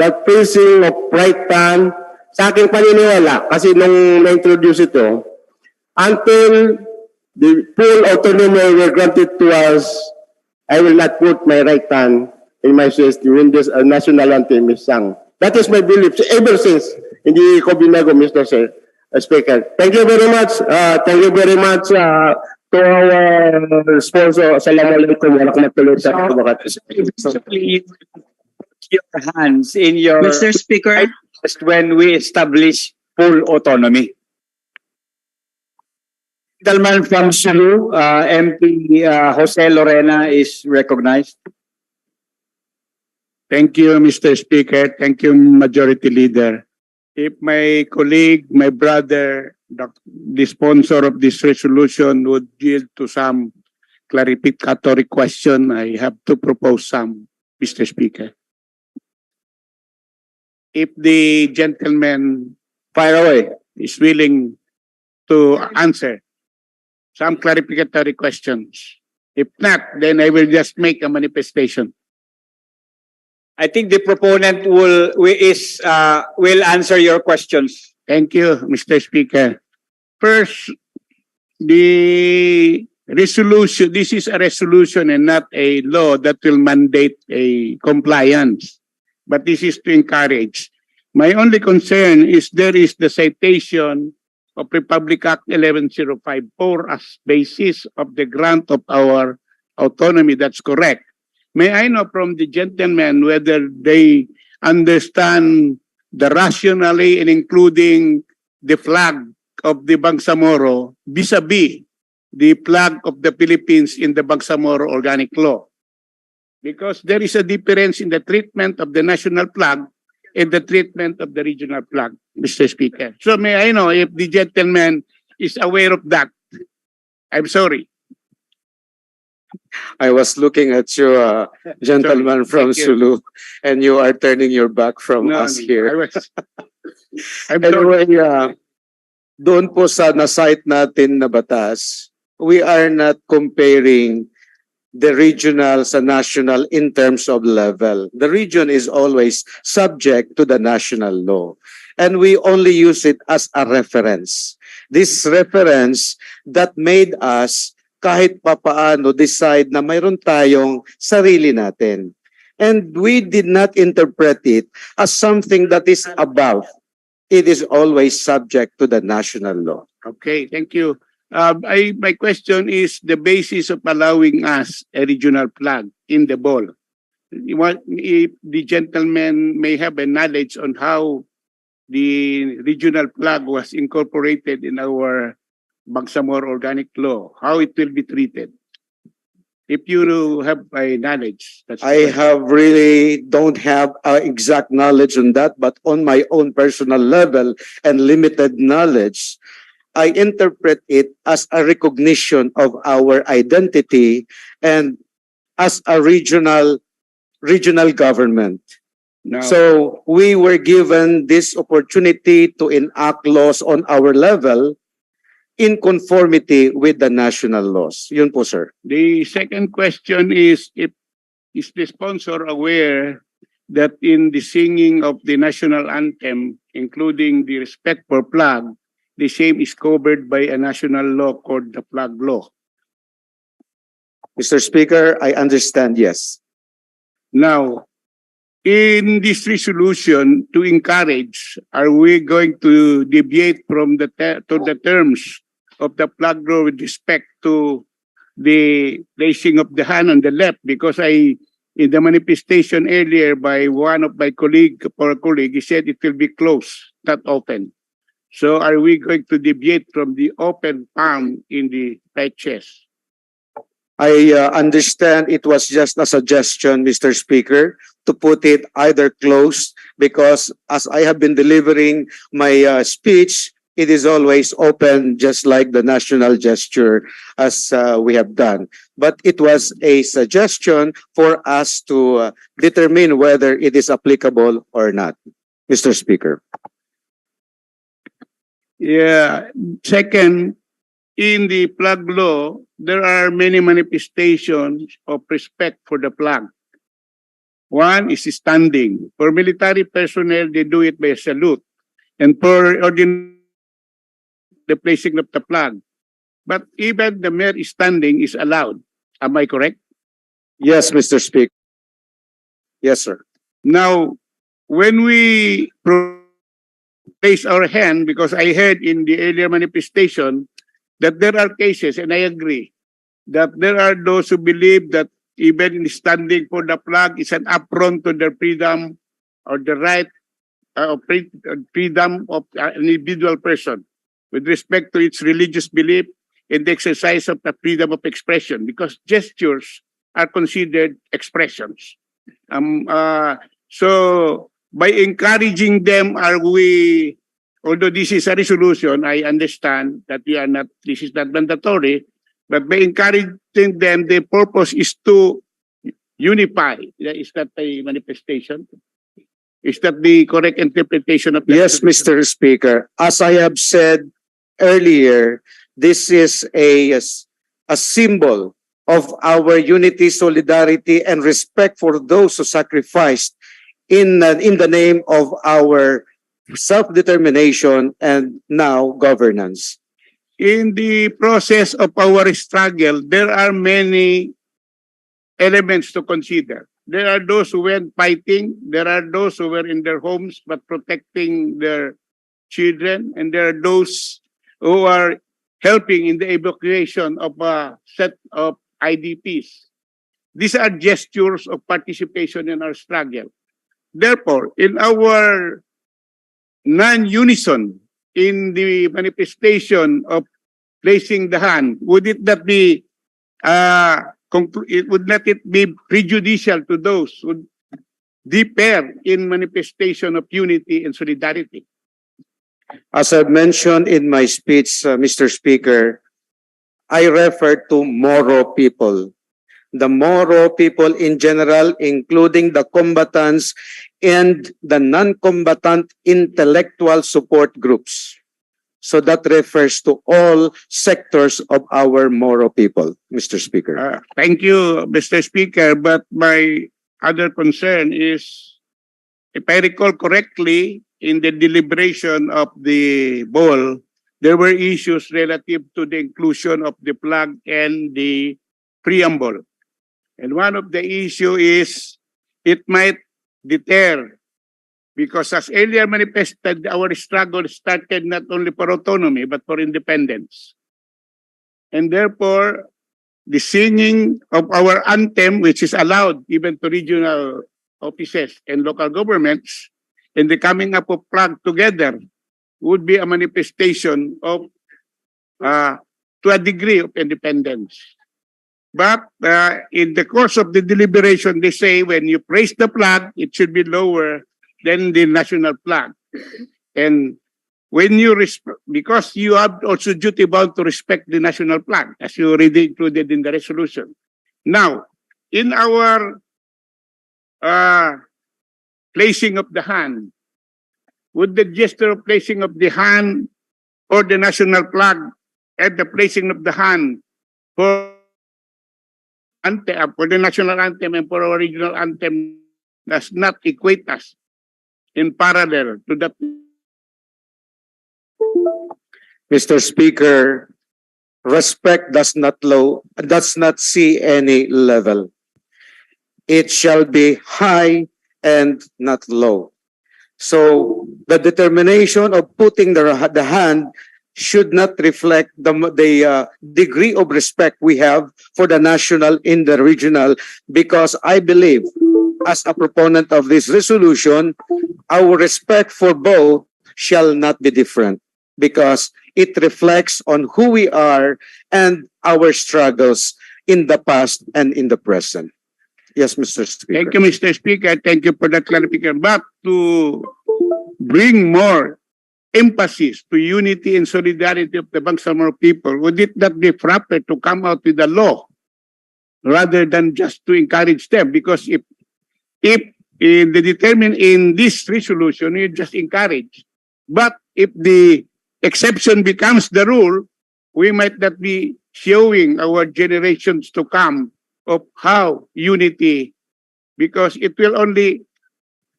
that facing of right hand, sa aking paniniwala, kasi nung na-introduce ito, until the full autonomy were granted to us, I will not put my right hand in my chest when this national anthem is sung. That is my belief ever since. Hindi ko binago, Mr. Speaker. Thank you very much. Thank you very much to our sponsor. Assalamualaikum warahmatullahi wabarakatuh. Please put your hands in your Mr. Speaker. when we establish full autonomy. Gentleman from Sulu, MP Jose Lorena is recognized. Thank you, Mr. Speaker. Thank you, Majority Leader. If my colleague, my brother, the sponsor of this resolution would yield to some clarificatory question, I have to propose some, Mr. Speaker. If the gentleman Fire away. is willing to answer some clarificatory questions. If not, then I will just make a manifestation. I think the proponent will answer your questions. Thank you, Mr. Speaker. First, the resolution, this is a resolution and not a law that will mandate a compliance, but this is to encourage. My only concern is there is the citation of Republic Act 11054 as basis of the grant of our autonomy. That's correct. May I know from the gentleman whether they understand the rationale in including the flag of the Bangsamoro vis-a-vis the flag of the Philippines in the Bangsamoro Organic Law? Because there is a difference in the treatment of the national flag and the treatment of the regional flag, Mr. Speaker. So may I know if the gentleman is aware of that? I'm sorry. I was looking at you, gentleman from Thank you. Sulu, and you are turning your back from us here. I'm sorry. Anyway, doon po sa na-cite natin na batas, we are not comparing the regional sa national in terms of level. The region is always subject to the national law. And we only use it as a reference. This reference that made us kahit papaano decide na mayroon tayong sarili natin. And we did not interpret it as something that is above. It is always subject to the national law. Okay, thank you. My question is the basis of allowing us a regional flag in the ball. If the gentleman may have a knowledge on how the regional flag was incorporated in our Bangsamoro organic law, how it will be treated? If you have a knowledge, that's the I question. have really don't have exact knowledge on that, but on my own personal level and limited knowledge, I interpret it as a recognition of our identity and as a regional government. Now, So we were given this opportunity to enact laws on our level in conformity with the national laws. Yun po, sir. the second question is is the sponsor aware that in the singing of the national anthem, including the respect for flag, the same is covered by a national law called the flag law? Mr. Speaker, I understand, yes. Now, in this resolution to encourage, are we going to deviate from the terms of the flag law with respect to the raising of the hand on the left? Because in the manifestation earlier by one of my colleague, he said it will be closed, not open. So are we going to deviate from the open palm in the right chest? I understand it was just a suggestion, Mr. Speaker, to put it either closed because as I have been delivering my speech, it is always open, just like the national gesture as we have done. But it was a suggestion for us to determine whether it is applicable or not, Mr. Speaker. Yeah. Second, in the flag law, there are many manifestations of respect for the flag. One is standing. For military personnel, they do it by a salute. And for ordinary, the placing of the flag. But even the mere standing is allowed. Am I correct? Yes, Mr. Speaker. Yes, sir. Now, when we place our hand, because I heard in the earlier manifestation that there are cases, and I agree, that there are those who believe that even in standing for the flag is an affront to their freedom or the right freedom of an individual person with respect to its religious belief in the exercise of the freedom of expression, because gestures are considered expressions. So by encouraging them, are we, although this is a resolution, I understand that this is not mandatory, but by encouraging them, the purpose is to unify. Is that a manifestation? Is that the correct interpretation of that? Yes, Mr. Speaker. As I have said earlier, this is a symbol of our unity, solidarity, and respect for those who sacrificed in the name of our self-determination and now governance. In the process of our struggle, there are many elements to consider. There are those who went fighting, there are those who were in their homes but protecting their children, and there are those who are helping in the evacuation of a set of IDPs. These are gestures of participation in our struggle. Therefore, in our non-unison in the manifestation of placing the hand, would it not be would not it be prejudicial to those who differ in manifestation of unity and solidarity? As I've mentioned in my speech, Mr. Speaker, I refer to Moro people. The Moro people in general, including the combatants and the non-combatant intellectual support groups. So that refers to all sectors of our Moro people, Mr. Speaker. Thank you, Mr. Speaker. But my other concern is, if I recall correctly, in the deliberation of the ball, there were issues relative to the inclusion of the flag and the preamble. And one of the issue is it might deter, because as earlier manifested, our struggle started not only for autonomy, but for independence. And therefore, the singing of our anthem, which is allowed even to regional offices and local governments, and the coming up of flag together would be a manifestation of, to a degree of independence. But in the course of the deliberation, they say when you praise the flag, it should be lower than the national flag. And when you because you have also duty bound to respect the national flag, as you already included in the resolution. Now, in our placing of the hand, would the gesture of placing of the hand or the national flag at the placing of the hand for the national anthem and for our regional anthem does not equate us in parallel to that? Mr. Speaker, respect does not see any level. It shall be high and not low. So the determination of putting the hand should not reflect the degree of respect we have for the national in the regional, because I believe, as a proponent of this resolution, our respect for both shall not be different, because it reflects on who we are and our struggles in the past and in the present. Yes, Mr. Speaker. Thank you, Mr. Speaker. Thank you for that clarification. But to bring more emphasis to unity and solidarity of the Bangsamoro people, would it not be proper to come out with a law rather than just to encourage them? Because if they determine in this resolution, you just encourage. But if the exception becomes the rule, we might not be showing our generations to come of how unity, because it will only,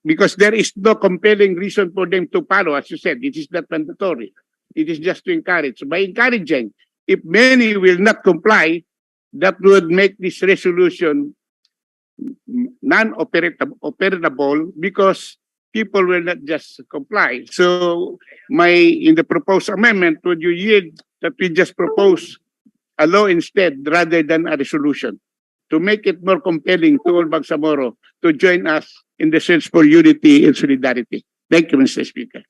because there is no compelling reason for them to follow. As you said, it is not mandatory. It is just to encourage. So by encouraging, if many will not comply, that would make this resolution non-operable because people will not just comply. So in the proposed amendment, would you yield that we just propose a law instead rather than a resolution to make it more compelling to all Bangsamoro to join us in the search for unity and solidarity? Thank you, Mr. Speaker.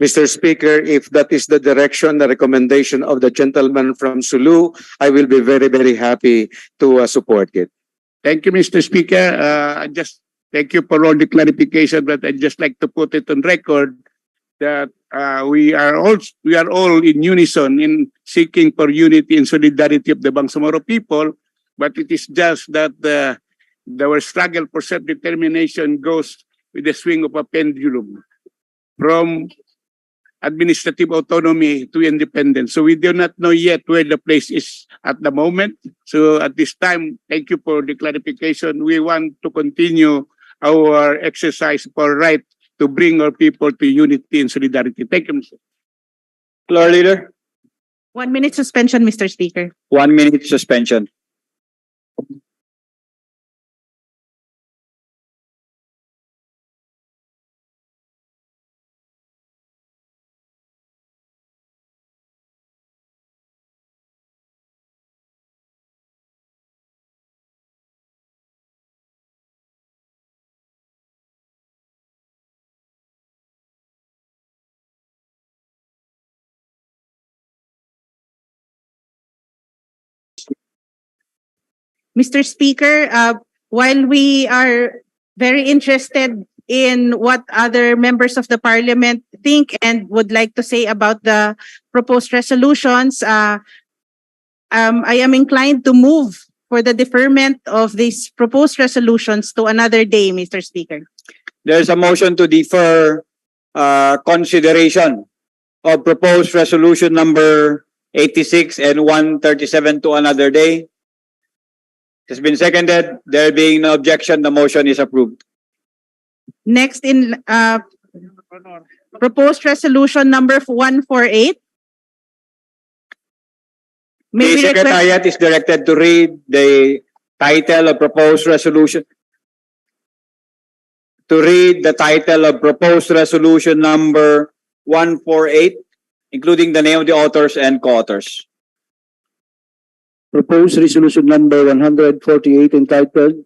Mr. Speaker, if that is the direction, the recommendation of the gentleman from Sulu, I will be very, very happy to support it. Thank you, Mr. Speaker. Thank you for all the clarification, but I'd just like to put it on record that we are all in unison in seeking for unity and solidarity of the Bangsamoro people, but it is just that our struggle for self-determination goes with the swing of a pendulum from administrative autonomy to independence. So we do not know yet where the place is at the moment. So at this time, thank you for the clarification. We want to continue our exercise for right to bring our people to unity and solidarity. Thank you, Mr. Floor Leader. 1 minute suspension, Mr. Speaker. 1 minute suspension. Mr. Speaker, while we are very interested in what other members of the Parliament think and would like to say about the proposed resolutions, I am inclined to move for the deferment of these proposed resolutions to another day, Mr. Speaker. There's a motion to defer consideration of proposed resolution number 86 and 137 to another day. It has been seconded. There being no objection, the motion is approved. Next in proposed resolution number 148. May The we request Secretariat is directed to read the title of proposed resolution. To read the title of proposed resolution number 148, including the name of the authors and co-authors. Proposed resolution number 148 entitled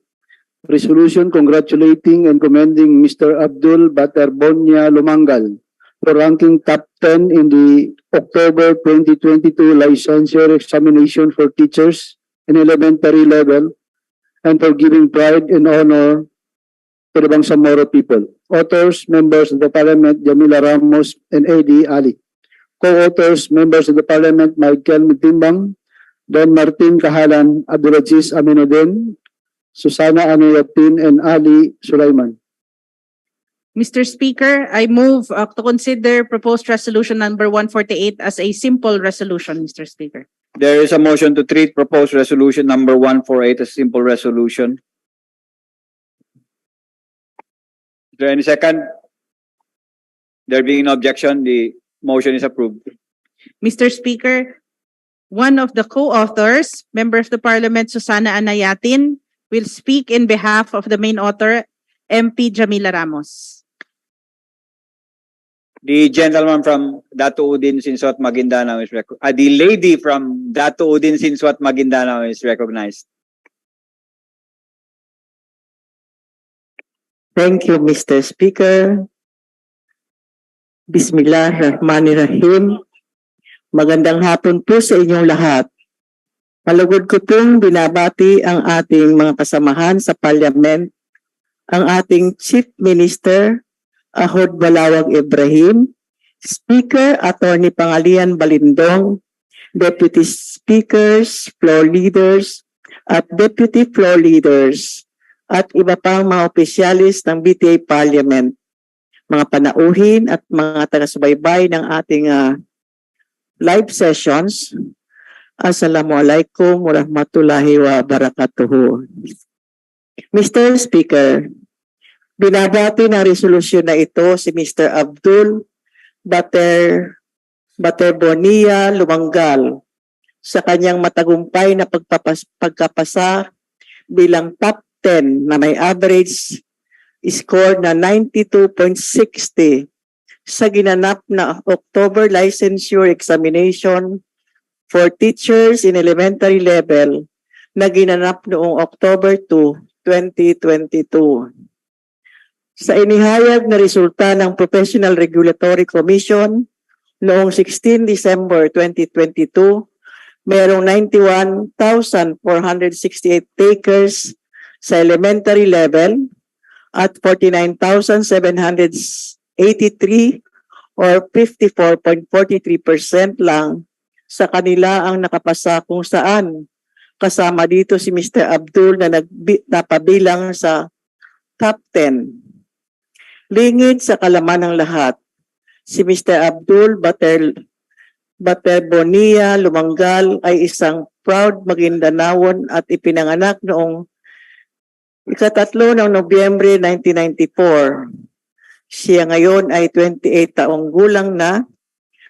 resolution congratulating and commending Mr. Abdul Baterbonia Lumangal for ranking top 10 in the October 2022 licensure examination for teachers in elementary level and for giving pride and honor to the Bangsamoro people. Authors, members of the Parliament, Jamila Ramos and A.D. Ali. Co-authors, members of the Parliament, Michael Mitimbang, Don Martin Kahalan, Abdulaziz Aminuddin, Susana Anuyatin, and Ali Sulaiman. Mr. Speaker, I move to consider proposed resolution number 148 as a simple resolution, Mr. Speaker. There is a motion to treat proposed resolution number 148 as simple resolution. Is there any second? There being no objection, the motion is approved. Mr. Speaker, one of the co-authors, member of the Parliament, Susana Anayatin, will speak in behalf of the main author, MP Jamila Ramos. The gentleman from Dato Udin Sinswat Maguindanao is recognized. The lady from Dato Udin Sinswat Maguindanao is recognized. Thank you, Mr. Speaker. Bismillahirrahmanirrahim. Magandang hapon po sa inyong lahat. Palugod ko pong binabati ang ating mga kasamahan sa Parliament, ang ating Chief Minister, Ahod Balawag Ibrahim, Speaker Attorney Pangalian Balindong, Deputy Speakers, Floor Leaders, at Deputy Floor Leaders, at iba pang mga opisyalis ng BTA Parliament, mga panauhin at mga taga-subaybay ng ating live sessions. Assalamualaikum warahmatullahi wabarakatuh. Mr. Speaker, binabati ng resolusyon na ito si Mr. Abdul Baterbonia Lumangal sa kanyang matagumpay na pagkapasa bilang top 10 na may average score na 92.60 sa ginanap na October licensure examination for teachers in elementary level na ginanap noong October 2, 2022. Sa inihayag na resulta ng Professional Regulatory Commission noong 16 December 2022, mayroong 91,468 takers sa elementary level at 49,783 or 54.43% lang sa kanila ang nakapasa, kung saan kasama dito si Mr. Abdul na napabilang sa top 10. Lingid sa kalaman ng lahat, si Mr. Abdul Baterbonia Lumangal ay isang proud Maguindanaon at ipinanganak noong 3 ng Nobyembre 1994. Siya ngayon ay 28 taong gulang na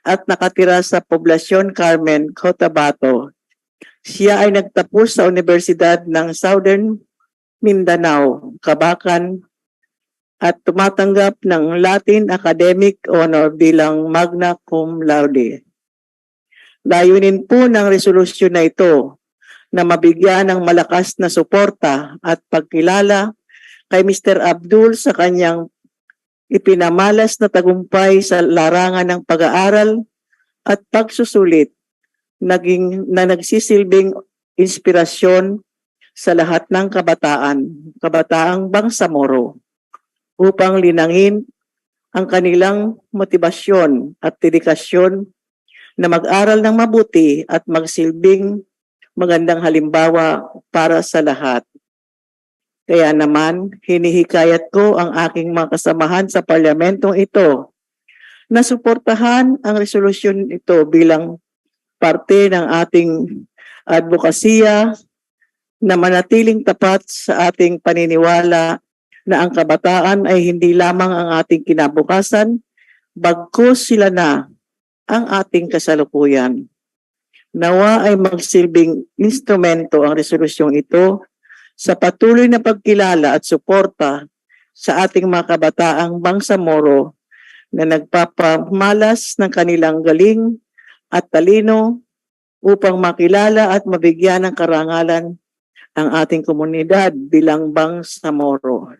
at nakatira sa Poblacion Carmen, Cotabato. Siya ay nagtapos sa Universidad ng Southern Mindanao, Cabacan, at tumatanggap ng Latin Academic Honor bilang magna cum laude. Layunin po ng resolusyon na ito na mabigyan ng malakas na suporta at pagkilala kay Mr. Abdul sa kanyang ipinamalas na tagumpay sa larangan ng pag-aaral at pagsusulit na nagsisilbing inspirasyon sa lahat ng kabataang Bangsamoro, upang linangin ang kanilang motibasyon at dedikasyon na mag-aral ng mabuti at magsilbing magandang halimbawa para sa lahat. Kaya naman, hinihikayat ko ang aking mga kasamahan sa parlamentong ito na suportahan ang resolusyon ito bilang parte ng ating advokasya na manatiling tapat sa ating paniniwala na ang kabataan ay hindi lamang ang ating kinabukasan, bagkus sila na ang ating kasalukuyan. Nawa ay magsilbing instrumento ang resolusyong ito sa patuloy na pagkilala at suporta sa ating mga kabataang Bangsamoro na nagpapamalas ng kanilang galing at talino upang makilala at mabigyan ng karangalan ang ating komunidad bilang Bangsamoro.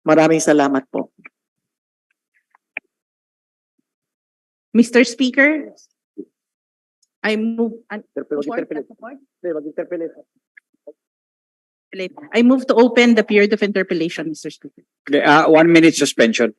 Maraming salamat po. Mr. Speaker, I move I move to open the period of interpellation, Mr. Speaker. Okay, 1 minute suspension.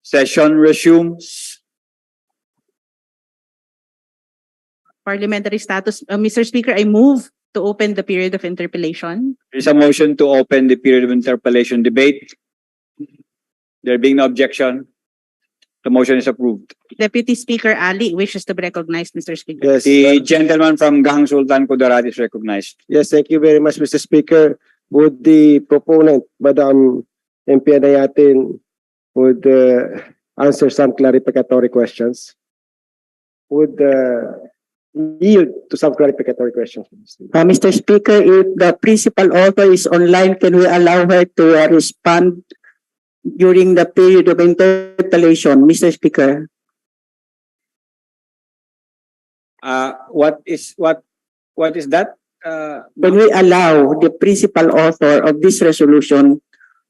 Session resumes. Parliamentary status. Mr. Speaker, I move to open the period of interpellation. There is a motion to open the period of interpellation debate. There being no objection, the motion is approved. Deputy Speaker Ali wishes to be recognized, Mr. Speaker. Yes. The gentleman from Gang Sultan Kudarat is recognized. Yes, thank you very much, Mr. Speaker. Would the proponent, Madam MP Anayatin, would answer some clarificatory questions? Would yield to some clarificatory questions? Mr. Speaker, if the principal author is online, can we allow her to respond during the period of interpellation, Mr. Speaker? What is that? Can we allow the principal author of this resolution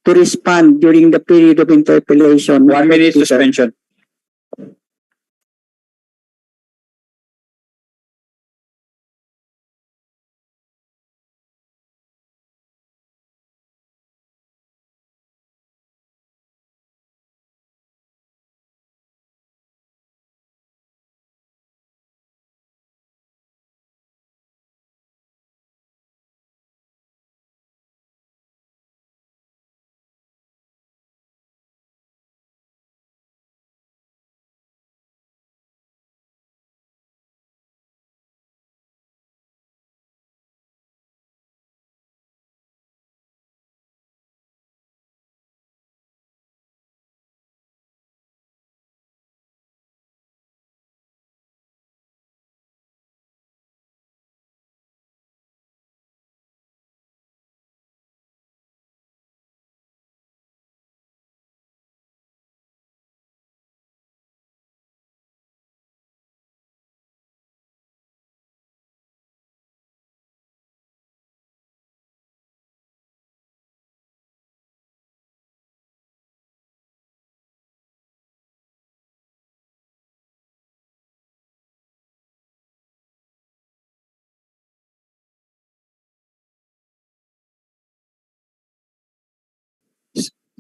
to respond during the period of interpellation? 1 minute Speaker? suspension.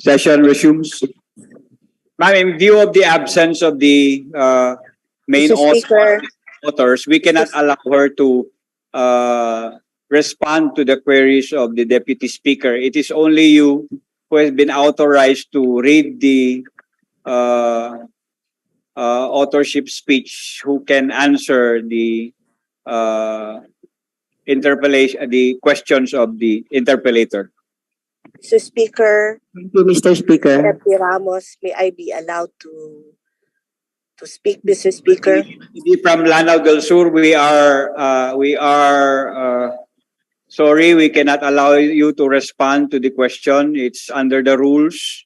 Session resumes. Ma'am, in view of the absence of the main Mr. Speaker. authors, we cannot allow her to respond to the queries of the Deputy Speaker. It is only you who has been authorized to read the authorship speech who can answer the interpellation, the questions of the interpellator. Mr. Speaker, Thank you, Mr. Speaker. Deputy Ramos, may I be allowed to speak, Mr. Speaker? From Lanao del Sur, we are sorry, we cannot allow you to respond to the question. It's under the rules.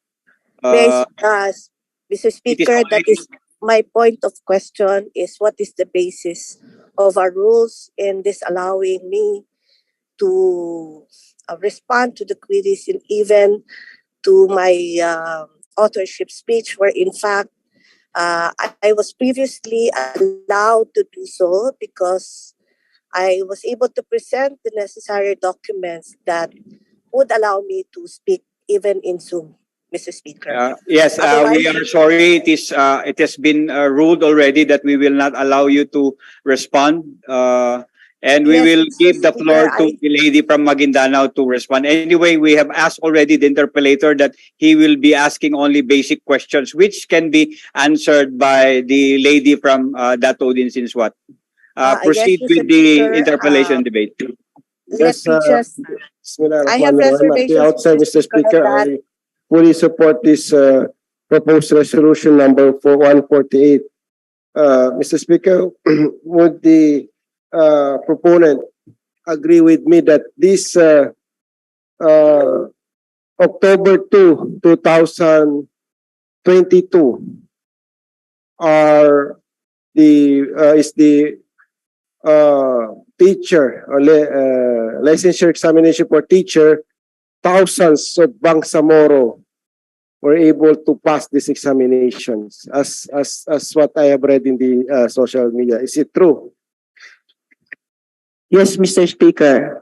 May I ask, Mr. Speaker, that is my point of question is what is the basis of our rules in disallowing me to respond to the queries and even to my authorship speech, where in fact I was previously allowed to do so because I was able to present the necessary documents that would allow me to speak even in Zoom, Mr. Speaker. Yes, we are sorry. It has been ruled already that we will not allow you to respond. And we will give the floor to the lady from Maguindanao to respond. Anyway, we have asked already the interpellator that he will be asking only basic questions, which can be answered by the lady from Dato Din Sinswat. Proceed yes, with Mr. the Speaker, interpellation debate. Let me just, I have reservations, At the outset, Mr. Speaker, that I fully support this proposed resolution number 148. Mr. Speaker, would the proponent agree with me that this October 2, 2022 is the teacher or licensure examination for teacher. Thousands of Bangsamoro were able to pass these examinations as what I have read in the social media. Is it true? Yes, Mr. Speaker.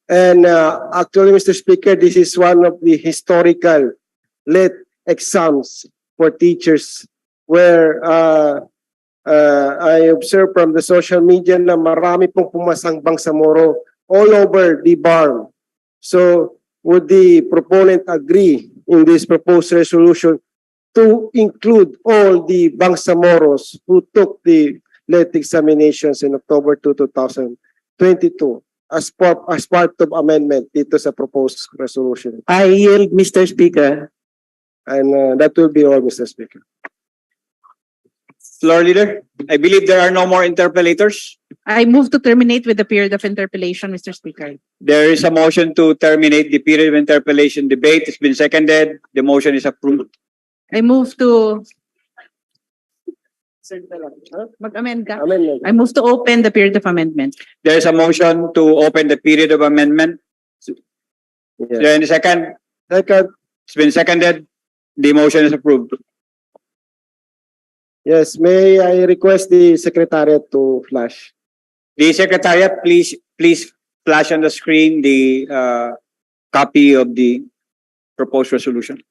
And actually, Mr. Speaker, this is one of the historical late exams for teachers where I observed from the social media na marami pong pumasang Bangsamoro all over the bar. So, would the proponent agree in this proposed resolution to include all the Bangsamoros who took the late examinations in October 2, 2022 as part of amendment dito sa proposed resolution? I yield, Mr. Speaker. And that will be all, Mr. Speaker. Floor leader, I believe there are no more interpellators. I move to terminate with the period of interpellation, Mr. Speaker. There is a motion to terminate the period of interpellation debate. It's been seconded. The motion is approved. I move to mag-amend ka. I move to open the period of amendment. There is a motion to open the period of amendment. Is there any second? Second. It's been seconded. The motion is approved. Yes, may I request the Secretariat to flash? The Secretariat, please flash on the screen the copy of the proposed resolution.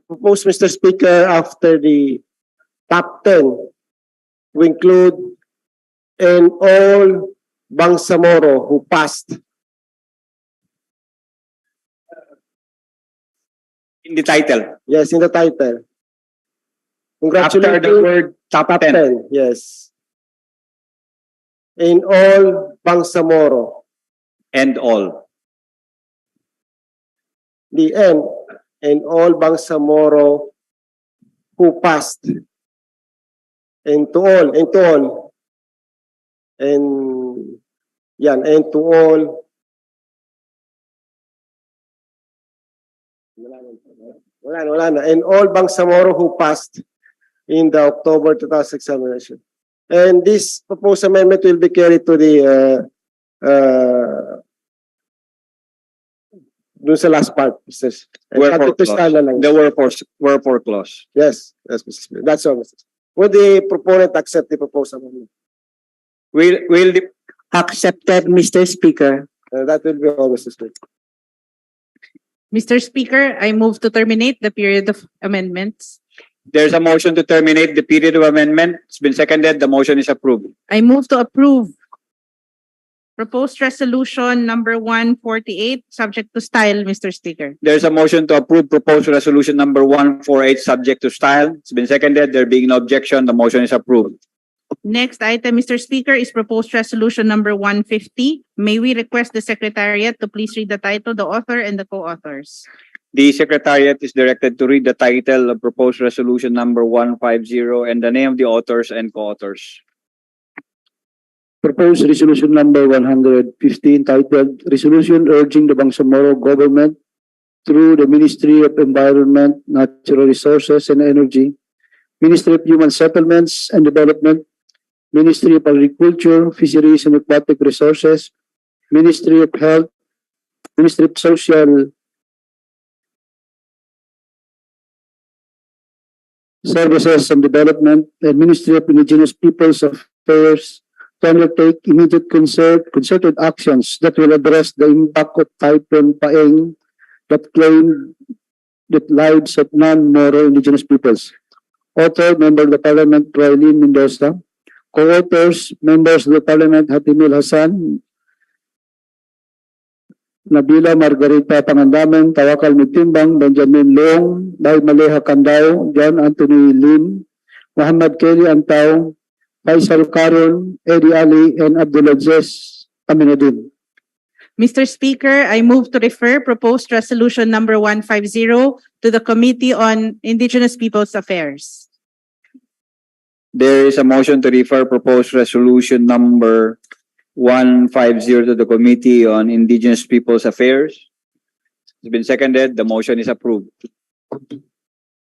Propose, Mr. Speaker, after the top 10, we include and all Bangsamoro who passed. In the title. Yes, in the title. Congratulations. After the word top 10. Yes. In all Bangsamoro. And all. The end. And all Bangsamoro who passed. And to all. And to all. Wala na. And all Bangsamoro who passed in the October 2000 examination. And this proposed amendment will be carried to the dun sa last part. The wherefore clause. Yes, Mr. Speaker. That's all, Mr. Speaker. Would the proponent accept the proposed amendment? Will the Accepted, Mr. Speaker. That will be all, Mr. Speaker. Mr. Speaker, I move to terminate the period of amendments. There's a motion to terminate the period of amendment. It's been seconded. The motion is approved. I move to approve proposed resolution number 148, subject to style, Mr. Speaker. There's a motion to approve proposed resolution number 148, subject to style. It's been seconded. There being no objection, the motion is approved. Next item, Mr. Speaker, is proposed resolution number 150. May we request the Secretariat to please read the title, the author, and the co-authors. The Secretariat is directed to read the title of proposed resolution number 150 and the name of the authors and co-authors. Proposed resolution number 150 entitled Resolution Urging the Bangsamoro Government through the Ministry of Environment, Natural Resources and Energy, Ministry of Human Settlements and Development, Ministry of Agriculture, Fisheries and Aquatic Resources, Ministry of Health, Ministry of Social Services and Development, and Ministry of Indigenous Peoples Affairs to undertake immediate concerted actions that will address the impact of Typhoon Paeng that claimed the lives of non-Moro indigenous peoples. Author, Member of the Parliament, Raylene Mendoza. Co-authors, Members of the Parliament, Hatimil Hassan, Nabila Margarita Pangandaman, Tawakal Mitimbang, Benjamin Leong, Bay Maleha Candao, John Anthony Lim, Muhammad Kelly Antao, Faisal Karon, Eddie Ali, and Abdulaziz Aminuddin. Mr. Speaker, I move to refer proposed resolution number 150 to the Committee on Indigenous Peoples Affairs. There is a motion to refer proposed resolution number 150 to the Committee on Indigenous Peoples Affairs. It's been seconded. The motion is approved.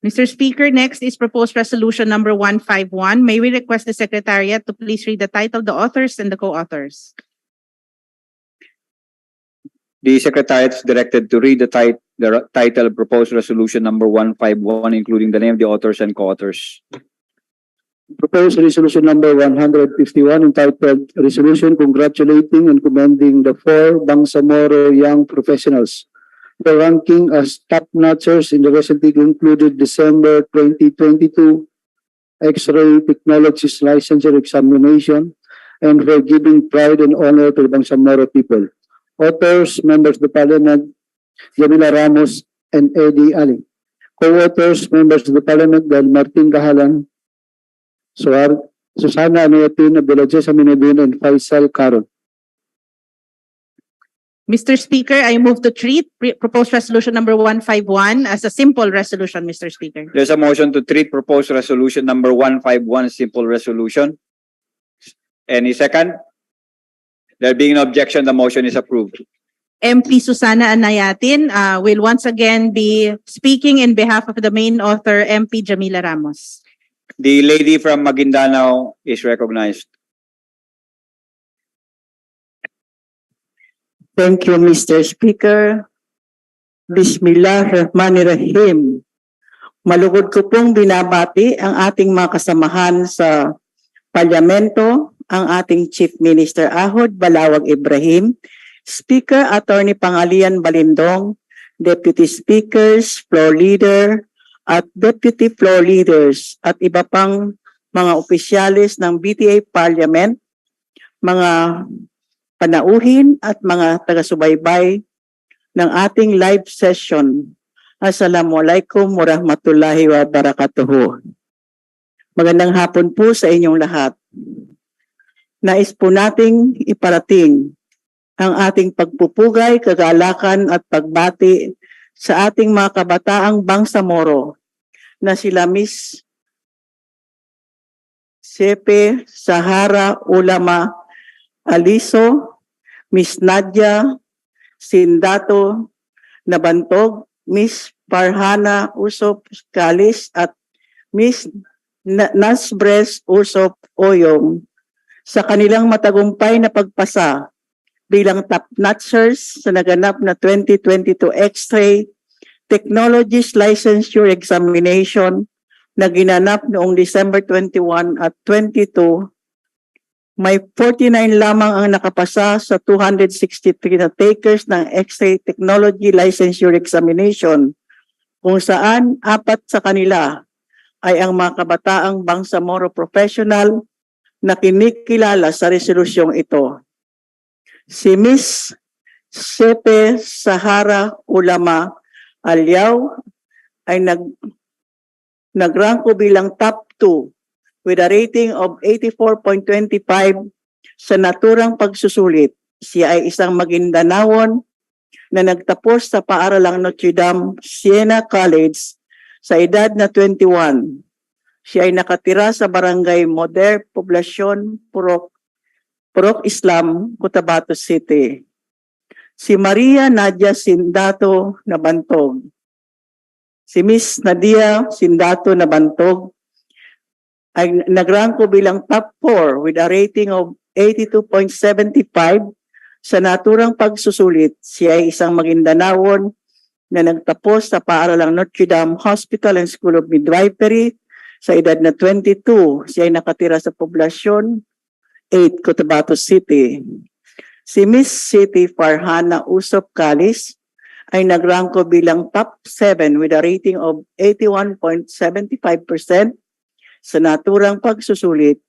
Mr. Speaker, next is proposed resolution number 151. May we request the Secretariat to please read the title, the authors, and the co-authors. The Secretariat is directed to read the title of proposed resolution number 151, including the name of the authors and co-authors. Proposed resolution number 151 entitled Resolution Congratulating and Commending the 4 Bangsamoro Young Professionals for ranking as top-notchers in the recently concluded December 2022 X-ray Technologies Licensure Examination and for giving pride and honor to the Bangsamoro people. Authors, Members of the Parliament, Jamila Ramos and Eddie Ali. Co-authors, Members of the Parliament, Del Martin Gahalan, Susana Anuatin, Abdulaziz Aminuddin, and Faisal Karon. Mr. Speaker, I move to treat proposed resolution number 151 as a simple resolution, Mr. Speaker. There's a motion to treat proposed resolution number 151 simple resolution. Any second? There being no objection, the motion is approved. MP Susana Anayatin will once again be speaking in behalf of the main author, MP Jamila Ramos. The lady from Maguindanao is recognized. Thank you, Mr. Speaker. Bismillahirrahmanirrahim. Malugod ko pong binabati ang ating mga kasamahan sa Parlamento, ang ating Chief Minister Ahod Balawag Ibrahim, Speaker Attorney Pangalian Balindong, Deputy Speakers, Floor Leader, at Deputy Floor Leaders at iba pang mga opisyalis ng BTA Parliament, mga panauhin at mga taga-subaybay ng ating live session. Assalamualaikum warahmatullahi wabarakatuh. Magandang hapon po sa inyong lahat. Nais po nating iparating ang ating pagpupugay, kagalakan at pagbati sa ating mga kabataang Bangsamoro na sila Miss Sepe Sahara Ulama Aliso, Miss Nadia Sindato Nabantog, Miss Farhana Usop Kalis at Miss Nasbres Usop Oyong sa kanilang matagumpay na pagpasa bilang top-notchers sa naganap na 2022 X-ray Technologies Licensure Examination na ginanap noong December 21 at 22 May 49 lamang ang nakapasa sa 263 na takers ng X-ray Technology Licensure Examination, kung saan 4 sa kanila ay ang mga kabataang Bangsamoro professional na kinikilala sa resolusyong ito. Si Miss Sepe Sahara Ulama Alyaw ay nagrangko bilang top 2 with a rating of 84.25 sa naturang pagsusulit. Siya ay isang Maguindanawon na nagtapos sa paaralang Notre Dame Siena College sa edad na 21. Siya ay nakatira sa barangay Moder, Poblacion, Purok Islam, Cotabato City. Si Maria Nadia Sindato Nabantog. Si Miss Nadia Sindato Nabantog ay nagrangko bilang top 4 with a rating of 82.75 sa naturang pagsusulit. Siya ay isang Maguindanawon na nagtapos sa paaralang Notre Dame Hospital and School of Midwifery sa edad na 22. Siya ay nakatira sa Poblacion 8, Cotabato City. Si Miss City Farhana Usop Kalis ay nagrangko bilang top 7 with a rating of 81.75% sa naturang pagsusulit.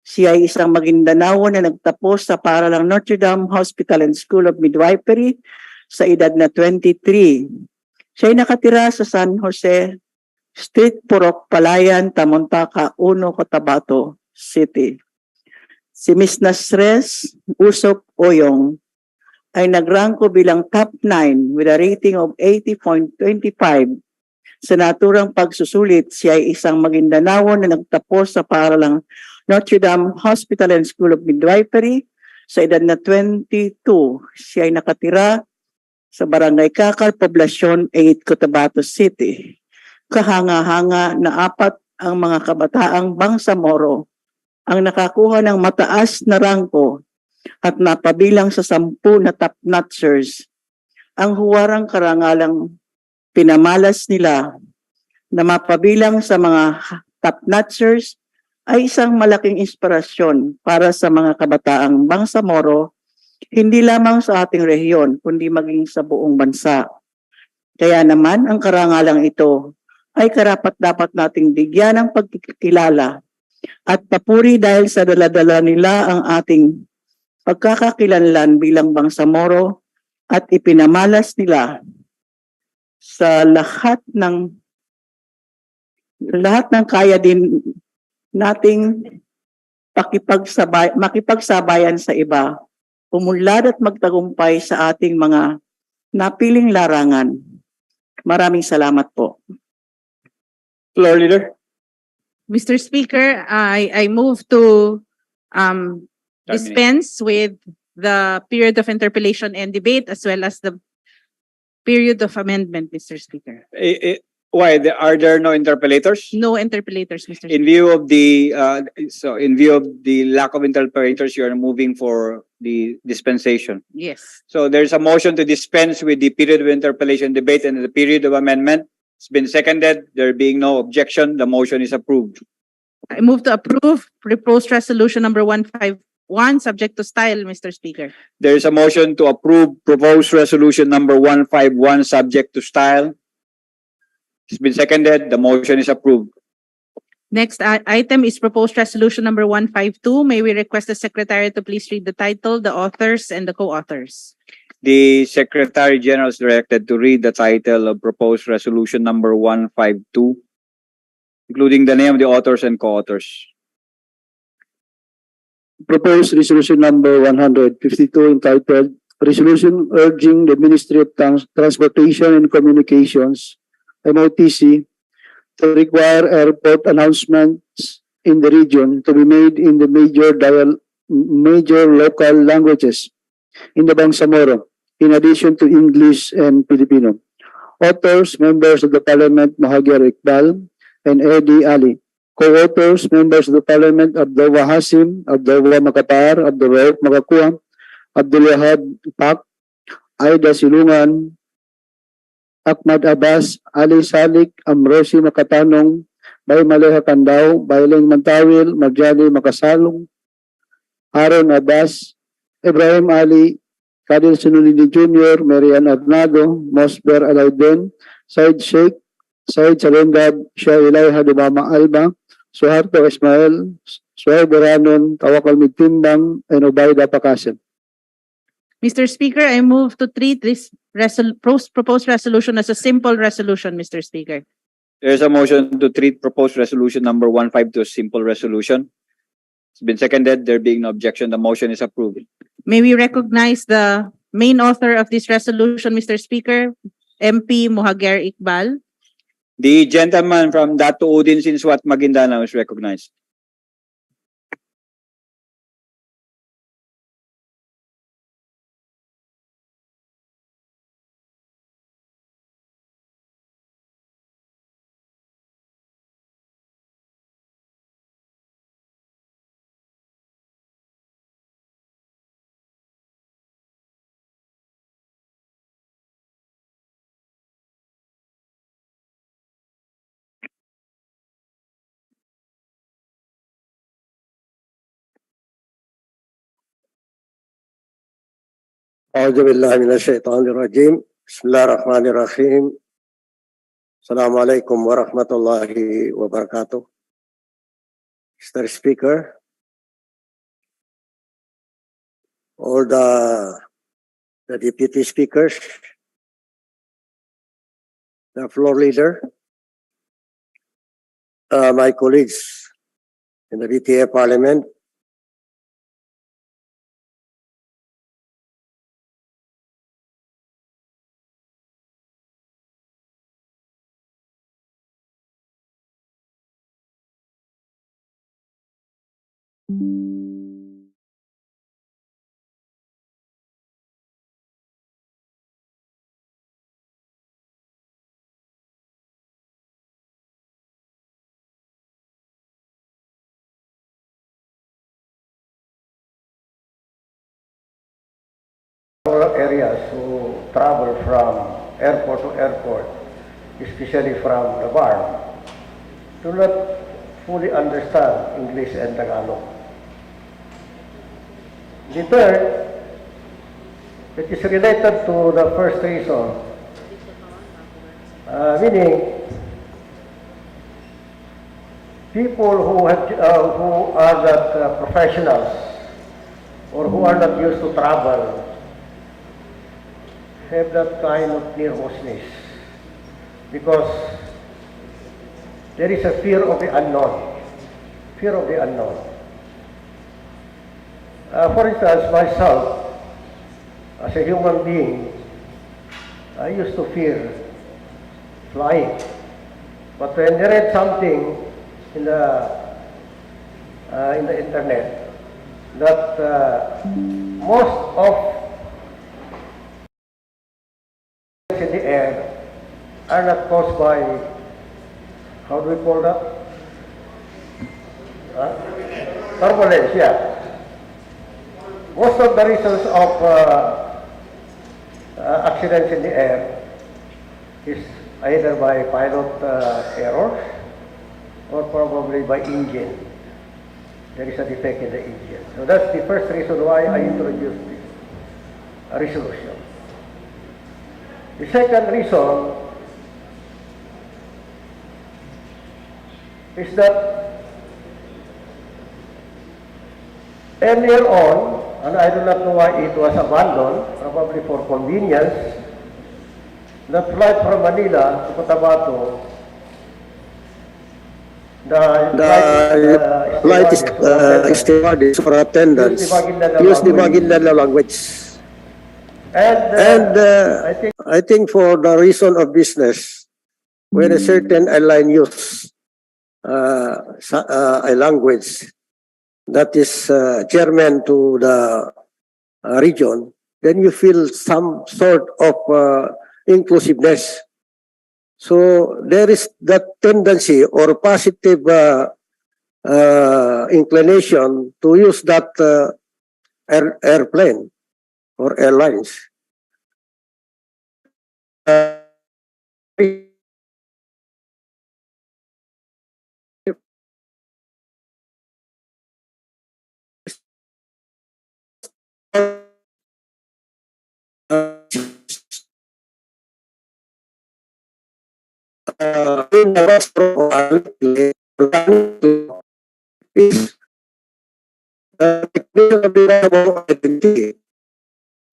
Siya ay isang Maguindanao na nagtapos sa paaralang Notre Dame Hospital and School of Midwifery sa edad na 23. Siya ay nakatira sa San Jose Street, Purok Palayan, Tamontaka, 1, Cotabato City. Si Miss Nasres Usop Oyong ay nagrangko bilang top 9 with a rating of 80.25 sa naturang pagsusulit. Siya ay isang Maguindanao na nagtapos sa paaralang Notre Dame Hospital and School of Midwifery sa edad na 22. Siya ay nakatira sa Barangay Kakal, Poblacion 8, Cotabato City. Kahanga-hanga na 4 ang mga kabataang Bangsamoro ang nakakuha ng mataas na rangko at napabilang sa 10 na top notchers. Ang huwarang karangalang pinamalas nila na mapabilang sa mga top notchers ay isang malaking inspirasyon para sa mga kabataang Bangsamoro, hindi lamang sa ating rehiyon, kundi maging sa buong bansa. Kaya naman ang karangalang ito ay karapat-dapat nating bigyan ng pagkikilala at papuri dahil sa dala-dala nila ang ating pagkakakilanlan bilang Bangsamoro at ipinamalas nila sa lahat ng kaya din nating makipagsabayan sa iba, umunlad at magtagumpay sa ating mga napiling larangan. Maraming salamat po. Floor Leader. Mr. Speaker, I move to dispense with the period of interpellation and debate as well as the period of amendment, Mr. Speaker. Why? Are there no interpellators? No interpellators, Mr. Speaker. In view of the lack of interpellators, you are moving for the dispensation. Yes. So there's a motion to dispense with the period of interpellation debate and the period of amendment. It's been seconded. There being no objection, the motion is approved. I move to approve proposed resolution number 151 subject to style, Mr. Speaker. There is a motion to approve proposed resolution number 151 subject to style. It's been seconded. The motion is approved. Next item is proposed resolution number 152. May we request the secretary to please read the title, the authors, and the co-authors. The Secretary General is directed to read the title of proposed resolution number 152, including the name of the authors and co-authors. Proposed resolution number 152 entitled Resolution Urging the Ministry of Transportation and Communications, MOTC, to require airport announcements in the region to be made in the major local languages in the Bangsamoro, in addition to English and Filipino. Authors, members of the Parliament, Mahaghir Iqbal and Eddie Ali. Co-authors, members of the Parliament, Abdullah Hasim, Abdullah Makatar, Abdullah Makakuha, Abdulwahab Pak, Aida Silungan, Ahmad Abbas, Ali Salik, Amrosi Makatanong, Bay Maleha Kandao, Bayleng Mantawil, Marjani Makasalong, Aaron Abbas, Ibrahim Ali, Kadil Sunulidi Jr., Marian Arnado, Mosber Alaudin, Said Sheikh, Said Salengab, Shah Ilaiha Dumama Alba, Suharto Ismail, Suhaib Baranon, Tawakal Migtimbang, and Obaida Pakasim. Mr. Speaker, I move to treat this proposed resolution as a simple resolution, Mr. Speaker. There's a motion to treat proposed resolution number 15 to a simple resolution. It's been seconded. There being no objection, the motion is approved. May we recognize the main author of this resolution, Mr. Speaker, MP Mohager Iqbal. The gentleman from Dato Udin Sinswat, Maguindanao is recognized. أعوذ بالله من الشيطان الرجيم بسم الله الرحمن الرحيم السلام عليكم ورحمة الله وبركاته. Mr. Speaker, all the deputy speakers, the floor leader, my colleagues in the BTA Parliament, areas who travel from airport to airport, especially from the farm, do not fully understand English and Tagalog. The third, it is related to the first reason, meaning people who are not professionals or who are not used to travel have that kind of nervousness because there is a fear of the unknown. Fear of the unknown. For instance, myself, as a human being, I used to fear flying. But when I read something in the internet that most of in the air are not caused by, how do we call that? Turbulence, yeah. Most of the reasons of accidents in the air is either by pilot errors or probably by engine. There is a defect in the engine. So that's the first reason why I introduced this resolution. The second reason is that earlier on, and I do not know why it was abandoned, probably for convenience, the flight from Manila to Cotabato, the flight stewardess for attendance use the Maguindanao language. And I think for the reason of business, when a certain airline use a language that is German to the region, then you feel some sort of inclusiveness. So there is that tendency or positive inclination to use that airplane or airlines. in the Bangsamoro is recognition of the Bangsamoro identity.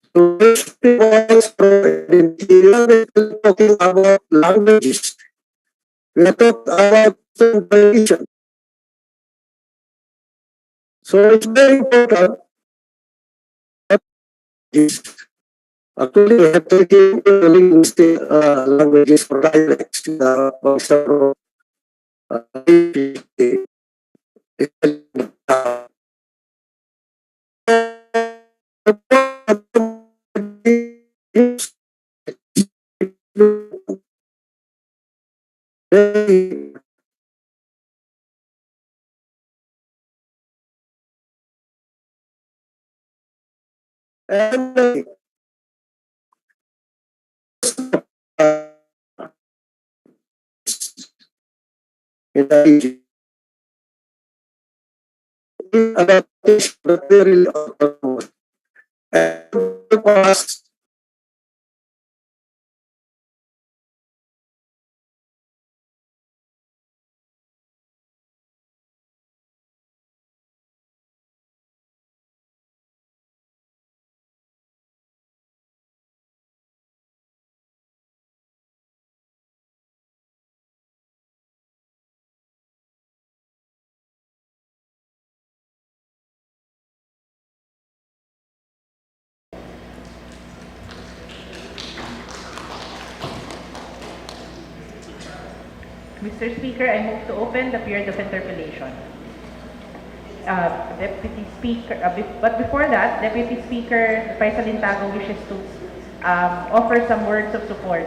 So this Bangsamoro identity, we are not talking about languages. We are talking about tradition. So it's very important that this actually we have taken linguistic languages for dialects in the Bangsamoro and in the region. Adaptation that very autonomous. And the past Mr. Speaker, I move to open the period of interpellation. Deputy Speaker, but before that, Deputy Speaker Faisal Intago wishes to offer some words of support.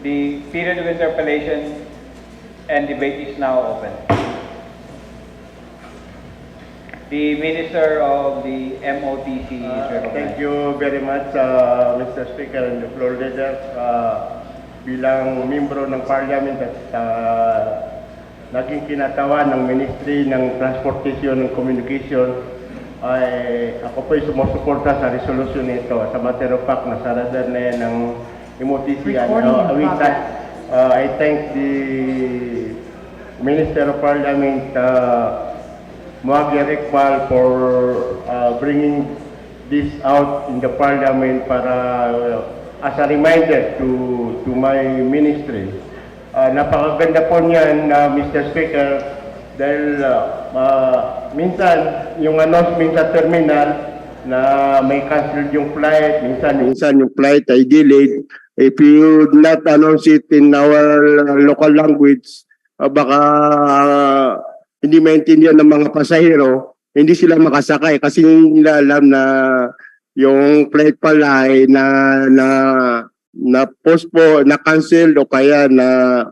The period of interpellation and debate is now open. The Minister of the MOTC is recognized. Thank you very much, Mr. Speaker and the floor leader. Bilang membro ng Parliament at naging kinatawan ng Ministry ng Transportation and Communication, ay ako po ay sumusuporta sa resolution nito. Sa matter of fact, nasarada na yan ng MOTC. I thank the Minister of Parliament, Muaggir Iqbal, for bringing this out in the Parliament para as a reminder to my ministry. Napakaganda po niyan, Mr. Speaker, dahil minsan yung announcement sa terminal na may cancel yung flight, minsan yung flight ay delayed. If you not announce it in our local language, baka hindi maintindihan ng mga pasahero, hindi sila makasakay kasi nila alam na yung flight pala ay na postpone, na cancel o kaya na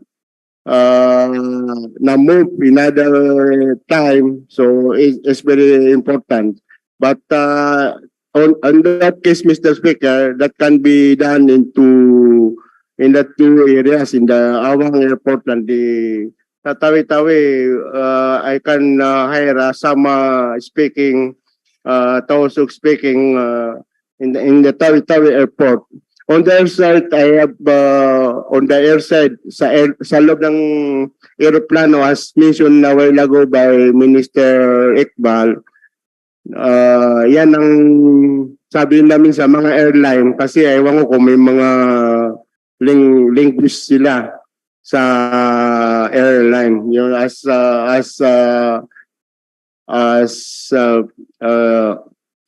move in other time. So it's very important. But on that case, Mr. Speaker, that can be done in the two areas, in the Awang Airport and the tawi-tawi. I can hire some speaking Tausug speaking in the tawi-tawi airport. On the air side, I have on the air side sa loob ng aeroplano, as mentioned a while ago by Minister Iqbal. Yan ang sabi namin sa mga airline kasi ewan ko kung may mga linguist sila sa airline. Yung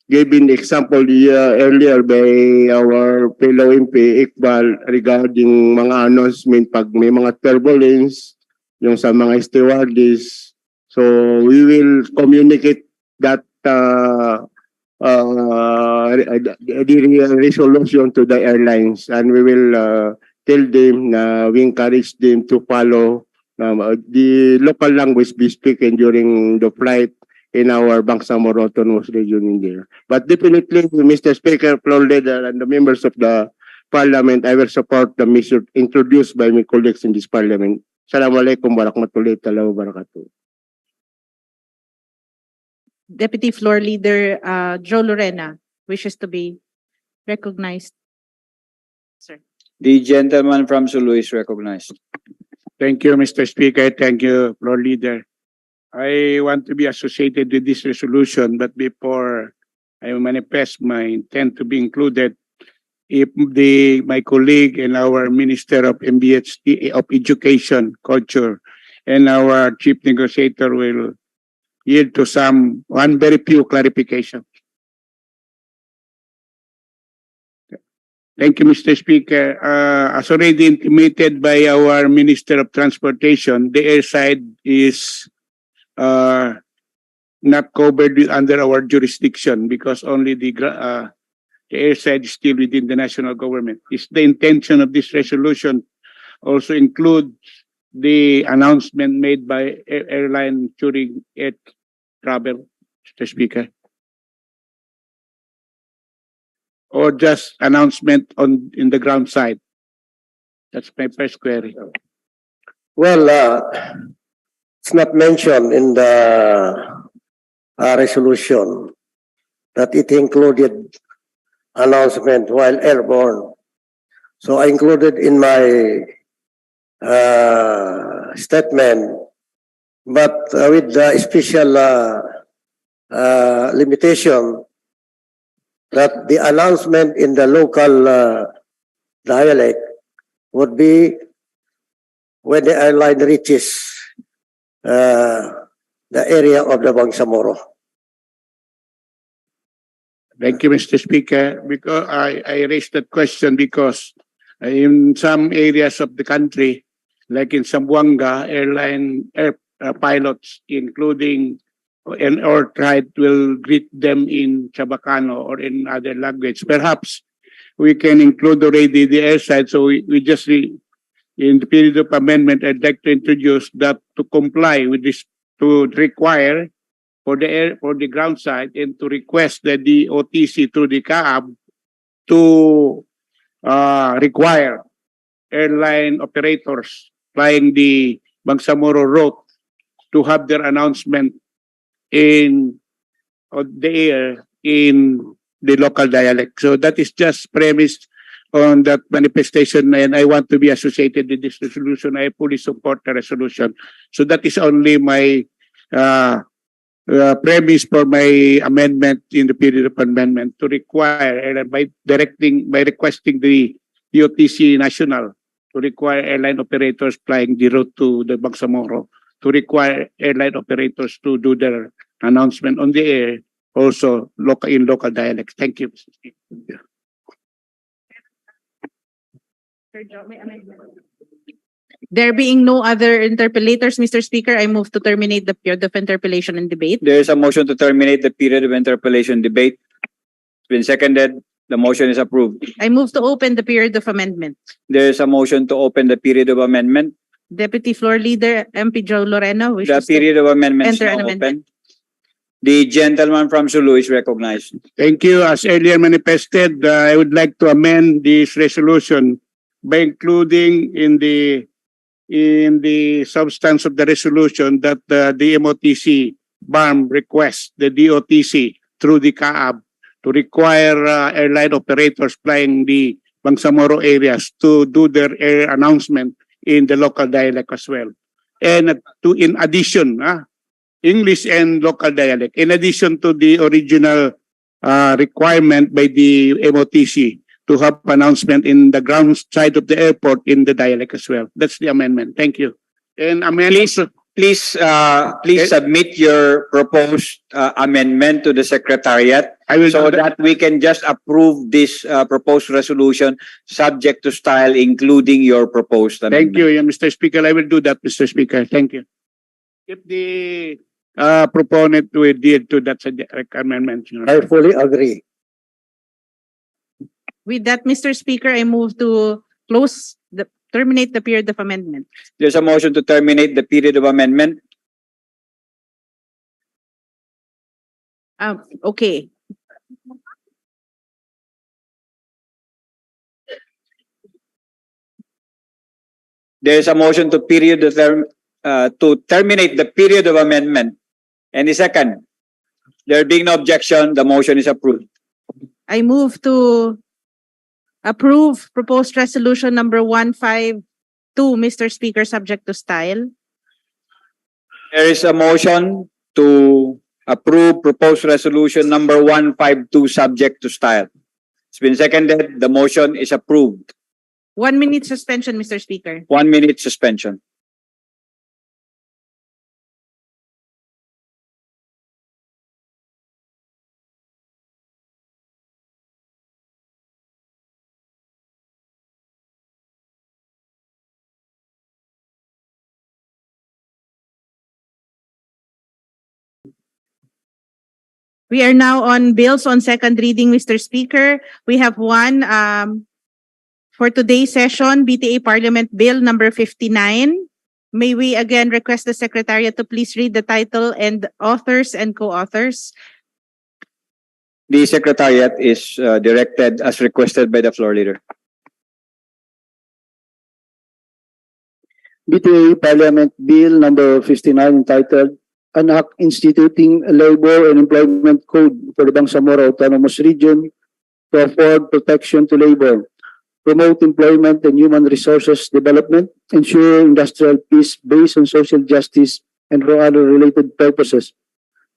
given example earlier by our fellow MP Iqbal regarding mga announcement pag may mga turbulence yung sa mga stewardess. So we will communicate that the resolution to the airlines, and we will tell them na we encourage them to follow the local language be spoken during the flight in our Bangsamoro autonomous region in there. But definitely, Mr. Speaker, floor leader, and the members of the Parliament, I will support the measure introduced by my colleagues in this Parliament. Assalamualaikum warahmatullahi wabarakatuh. Deputy Floor Leader Joe Lorena wishes to be recognized. Sir. The gentleman from Sulu is recognized. Thank you, Mr. Speaker. Thank you, Floor Leader. I want to be associated with this resolution, but before I manifest my intent to be included, if my colleague and our Minister of MBHT of Education, Culture, and our Chief Negotiator will yield to one very few clarification. Thank you, Mr. Speaker. As already intimated by our Minister of Transportation, the airside is not covered under our jurisdiction because only the airside is still within the national government. Is the intention of this resolution also include the announcement made by airline during air travel, Mr. Speaker? Or just announcement in the ground side? That's my first query. Well, it's not mentioned in the resolution that it included announcement while airborne. So I included in my statement, but with the special limitation that the announcement in the local dialect would be when the airline reaches the area of the Bangsamoro. Thank you, Mr. Speaker. Because I raised that question because in some areas of the country, like in Zamboanga, airline pilots, including or tribe, will greet them in Chabacano or in other language. Perhaps we can include already the airside. So we just in the period of amendment, I'd like to introduce that to comply with this, to require for the ground side and to request that the OTC through the CAAB to require airline operators flying the Bangsamoro route to have their announcement on the air in the local dialect. So that is just premised on that manifestation, and I want to be associated with this resolution. I fully support the resolution. So that is only my premise for my amendment in the period of amendment to require by requesting the UTC National to require airline operators flying the route to the Bangsamoro to require airline operators to do their announcement on the air also in local dialects. Thank you, Mr. Speaker. There being no other interpellators, Mr. Speaker, I move to terminate the period of interpellation and debate. There is a motion to terminate the period of interpellation debate. It's been seconded. The motion is approved. I move to open the period of amendment. There is a motion to open the period of amendment. Deputy Floor Leader MP Joe Lorena The wishes period of amendment is enter now an amendment. open. The gentleman from Sulu is recognized. Thank you. As earlier manifested, I would like to amend this resolution by including in the substance of the resolution that the MOTC BARM requests the DOTC through the CAAB to require airline operators flying the Bangsamoro areas to do their air announcement in the local dialect as well. And in addition, English and local dialect, in addition to the original requirement by the MOTC to have announcement in the ground side of the airport in the dialect as well. That's the amendment. Thank you. And Please submit your proposed amendment to the Secretariat so that we can just approve this proposed resolution subject to style, including your proposed amendment. Thank you, Mr. Speaker. I will do that, Mr. Speaker. Thank you. If the proponent will deal to that amendment. I fully agree. With that, Mr. Speaker, I move to terminate the period of amendment. There's a motion to terminate the period of amendment. Okay. There's a motion to terminate the period of amendment. Any second? There being no objection, the motion is approved. I move to approve proposed resolution number 152, Mr. Speaker, subject to style. There is a motion to approve proposed resolution number 152 subject to style. It's been seconded. The motion is approved. 1 minute suspension, Mr. Speaker. 1 minute suspension. We are now on bills on second reading, Mr. Speaker. We have one for today's session, BTA Parliament Bill number 59. May we again request the Secretariat to please read the title and authors and co-authors. The Secretariat is directed as requested by the floor leader. BTA Parliament Bill number 59 entitled An Act Instituting a Labor and Employment Code for the Bangsamoro Autonomous Region to afford protection to labor, promote employment and human resources development, ensure industrial peace based on social justice and for other related purposes.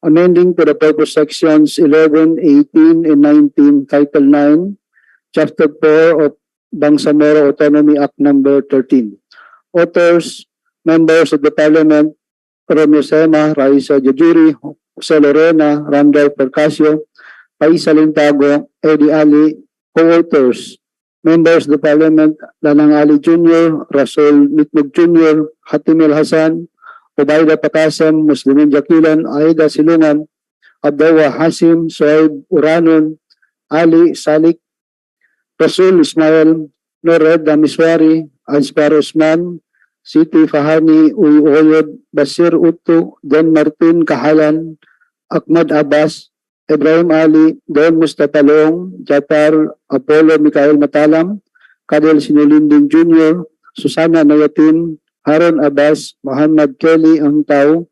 Amending to the purpose sections 11, 18, and 19, Title 9, Chapter 4 of Bangsamoro Autonomy Act number 13. Authors, members of the Parliament, Romeo Sema, Raisa Jajuri, Jose Lorena, Randall Percasio, Paisa Lintago, Eddie Ali, co-authors, members of the Parliament, Lanang Ali Jr., Rasul Mitmug Jr., Hatimil Hasan, Ubaida Pakasam, Muslimin Jakilan, Aida Silungan, Abdawa Hasim, Suhaib Uranon, Ali Salik, Rasul Ismail, Nored Damiswari, Anspar Usman, Siti Fahani Uyuyod, Basir Uttu, Don Martin Kahalan, Ahmad Abbas, Ibrahim Ali, Don Mustafa Long, Jatar Apollo Mikael Matalam, Kadel Sinulinding Jr., Susana Nayatin, Harun Abbas, Muhammad Kelly Angtao,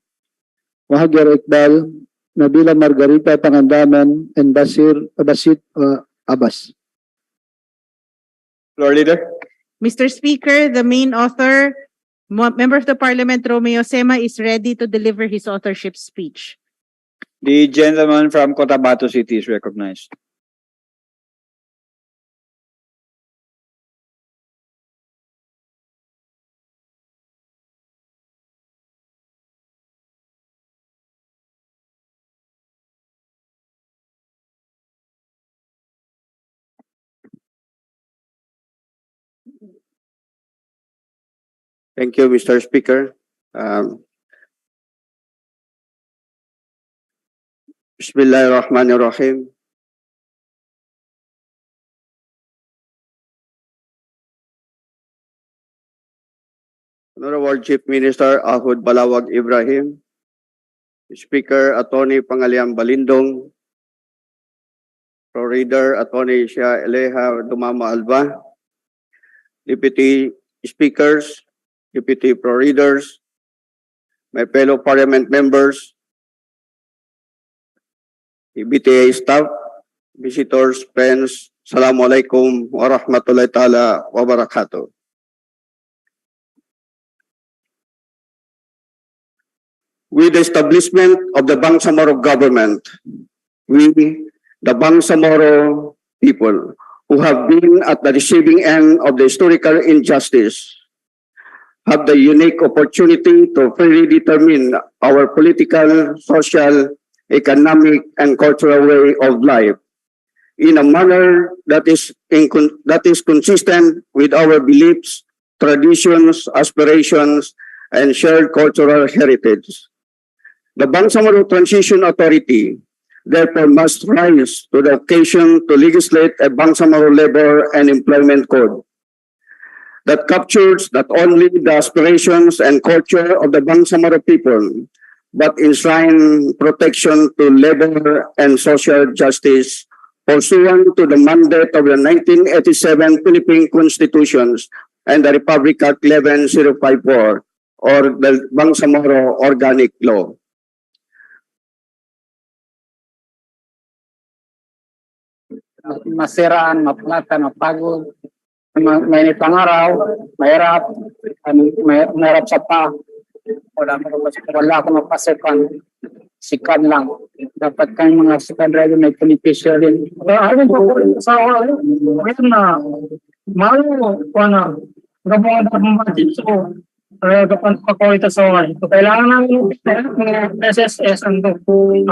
Mahagyar Iqbal, Nabila Margarita Pangandaman, and Basit Abbas. Floor leader. Mr. Speaker, the main author, Member of the Parliament, Romeo Sema, is ready to deliver his authorship speech. The gentleman from Cotabato City is recognized. Thank you, Mr. Speaker. Bismillahirrahmanirrahim. Honorable Chief Minister Ahud Balawag Ibrahim, Speaker Attorney Pangalian Balindong, Pro-Reader Attorney Shia Eleha Dumama Alba, Deputy Speakers, Deputy Pro-Readers, my fellow Parliament members, BTA staff, visitors, friends, Assalamualaikum warahmatullahi ta'ala wabarakatuh. With the establishment of the Bangsamoro government, we, the Bangsamoro people, who have been at the receiving end of the historical injustice, have the unique opportunity to freely determine our political, social, economic, and cultural way of life in a manner that is consistent with our beliefs, traditions, aspirations, and shared cultural heritage. The Bangsamoro Transition Authority therefore must rise to the occasion to legislate a Bangsamoro labor and employment code that captures not only the aspirations and culture of the Bangsamoro people, but enshrine protection to labor and social justice pursuant to the mandate of the 1987 Philippine Constitutions and the Republic Act 11054, or the Bangsamoro Organic Law. masiraan, maplatan, mapagod, may pangaraw, mahirap, mahirap sa pa. Wala akong mapasikan. Sikan lang. Dapat kang mga sikan driver may benepisyo din. Ano po sa ngayon na malo ko na gabungan na budget so dapat pakuha sa ngayon. Kailangan namin mga SSS ang ito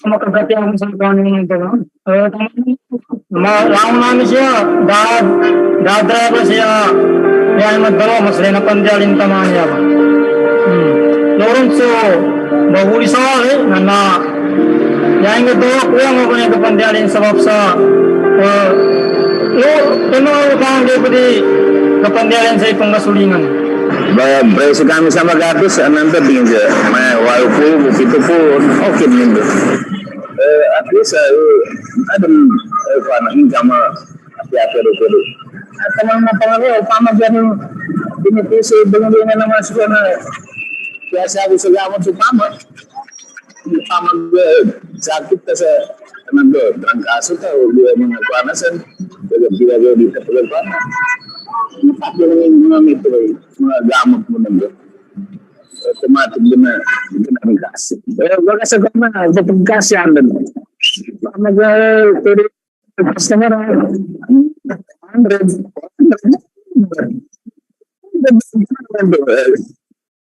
makagati ang sa kanin ng ito. Lang namin siya. Dahil driver siya. Kaya magdalawa mas rin na pandalin tamaan niya. Lorenzo bahuli sa na yang itu aku yang mau punya kepandian sebab sa lo kenal kang dia pedi kepandian saya pengasulingan Berasa kami sama gadis nanti tinggal walaupun itu pun oke nih at least ada apa income apa itu teman-teman pengaruh sama jadi ini sih belum dia nama sekolah biasa bisa gamot sa mama sakit kasi nando trangkaso ta o dia mga panasan bila dito pagpana yung mga mito mga gamot mo nando automatic din na trangkaso wala sa gama sa pagkasi andan mag customer 100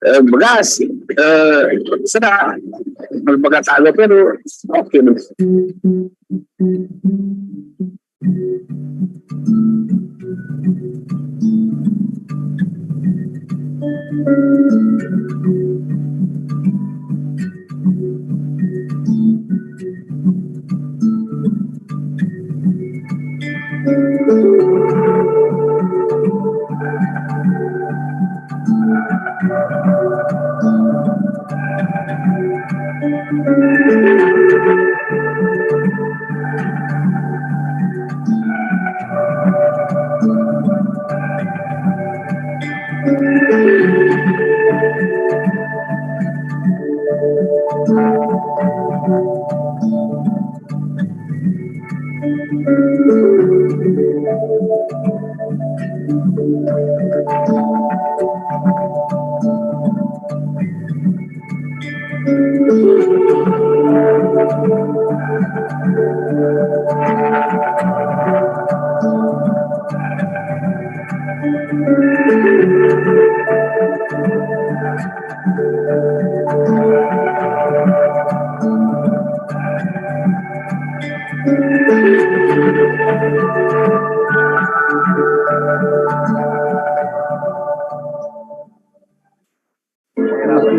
begas sedang magpagkatalo pero okay naman.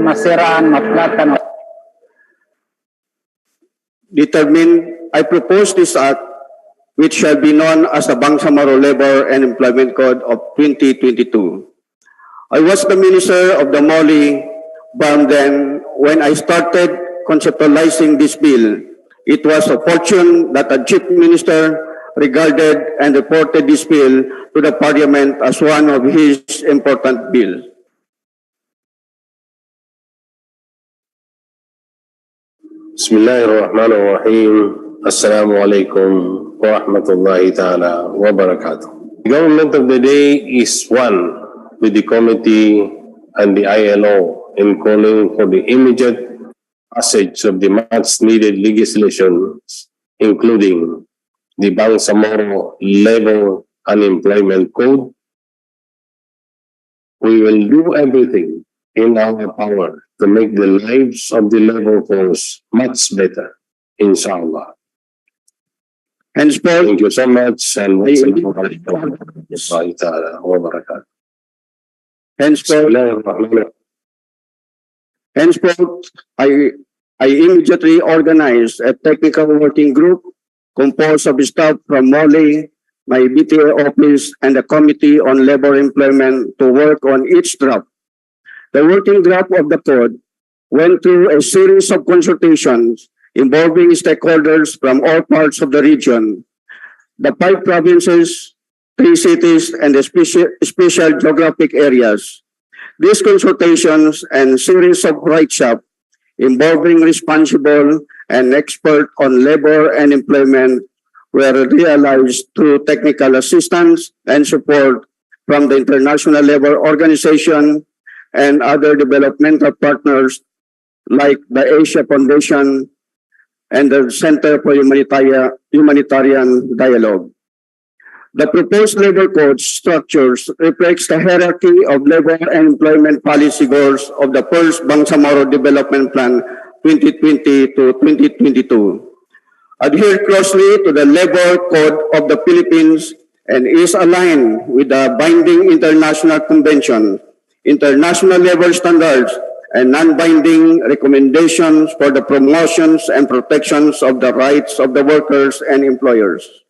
Masiraan, maplatan. Determined, I propose this act, which shall be known as the Bangsamoro Labor and Employment Code of 2022. I was the minister of the Moli Bam then when I started conceptualizing this bill. It was a fortune that a chief minister regarded and reported this bill to the parliament as one of his important bills. Bismillahirrahmanirrahim. Assalamualaikum warahmatullahi ta'ala wabarakatuh. The government of the day is one with the committee and the ILO in calling for the immediate passage of the much-needed legislation, including the Bangsamoro Labor Unemployment Code. We will do everything in our power to make the lives of the labor force much better, inshallah. Henceforth, thank you so much and wassalamualaikum ta'ala wa barakatuh. Henceforth, I immediately organized a technical working group composed of staff from Moli, my BTA office, and the Committee on Labor Employment to work on each draft. The working draft of the code went through a series of consultations involving stakeholders from all parts of the region, the 5 provinces, 3 cities, and the special geographic areas. These consultations and series of write-ups involving responsible and expert on labor and employment were realized through technical assistance and support from the International Labour Organization and other developmental partners like the Asia Foundation and the Center for Humanitarian Dialogue. The proposed labor code structures reflects the hierarchy of labor and employment policy goals of the first Bangsamoro Development Plan 2020 to 2022. Adhere closely to the Labor Code of the Philippines and is aligned with the binding international convention, international labor standards, and non-binding recommendations for the promotions and protections of the rights of the workers and employers.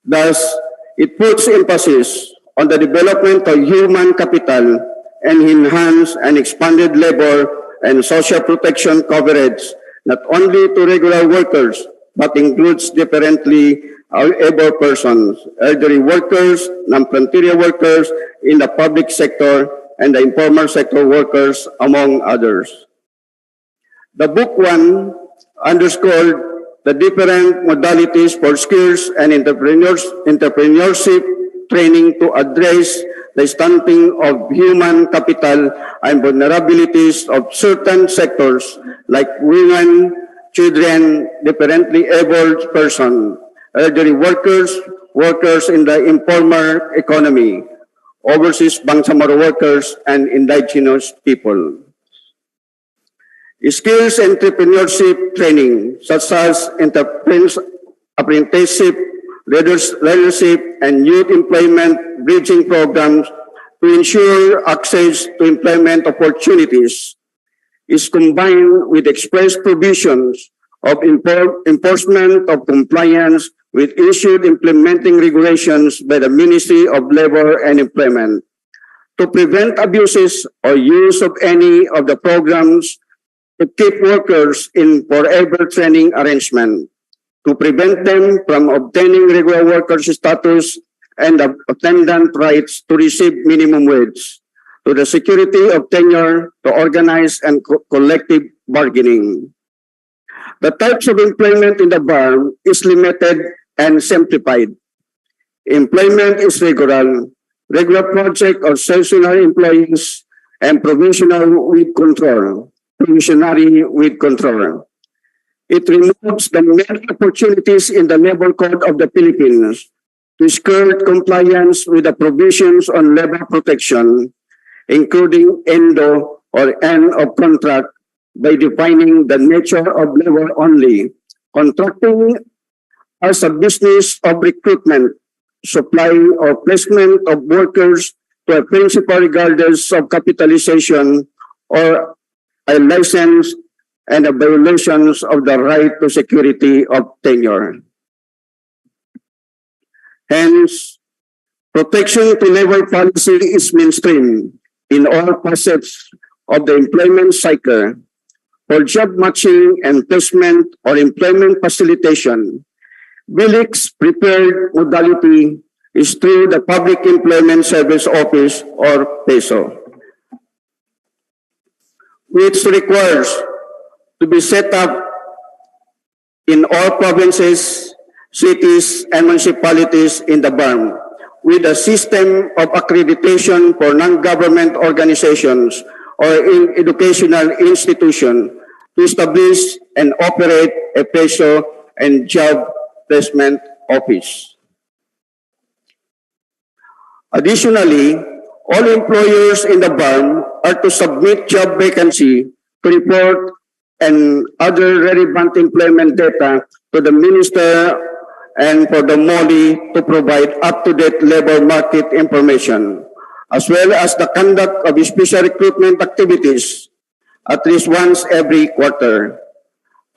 Thus, it puts emphasis on the development of human capital and enhanced and expanded labor and social protection coverage not only to regular workers but includes differently able persons, elderly workers, non-frontier workers in the public sector, and the informal sector workers, among others. The Book 1 underscored the different modalities for skills and entrepreneurship training to address the stunting of human capital and vulnerabilities of certain sectors like women, children, differently abled persons, elderly workers, workers in the informal economy, overseas Bangsamoro workers, and indigenous people. Skills entrepreneurship training, such as apprenticeship, leadership, and youth employment bridging programs to ensure access to employment opportunities, is combined with express provisions of enforcement of compliance with issued implementing regulations by the Ministry of Labor and Employment to prevent abuses or use of any of the programs to keep workers in forever training arrangement, to prevent them from obtaining regular workers status and the attendant rights to receive minimum wage, to the security of tenure, to organize and collective bargaining. The types of employment in the BARM is limited and simplified. Employment is regular project or seasonal employees, and provisionary with control. It removes the many opportunities in the Labor Code of the Philippines to skirt compliance with the provisions on labor protection, including ENDO or end of contract, by defining the nature of labor only, contracting as a business of recruitment, supply or placement of workers to a principal regardless of capitalization or a license, and the violations of the right to security of tenure. Hence, protection to labor policy is mainstream in all facets of the employment cycle. For job matching and placement or employment facilitation, BILIC's prepared modality is through the Public Employment Service Office or PESO, which requires to be set up in all provinces, cities, and municipalities in the BARM with a system of accreditation for non-government organizations or in educational institution to establish and operate a PESO and job placement office. Additionally, all employers in the BARM are to submit job vacancy to report and other relevant employment data to the Minister and for the MOLI to provide up-to-date labor market information, as well as the conduct of special recruitment activities at least once every quarter.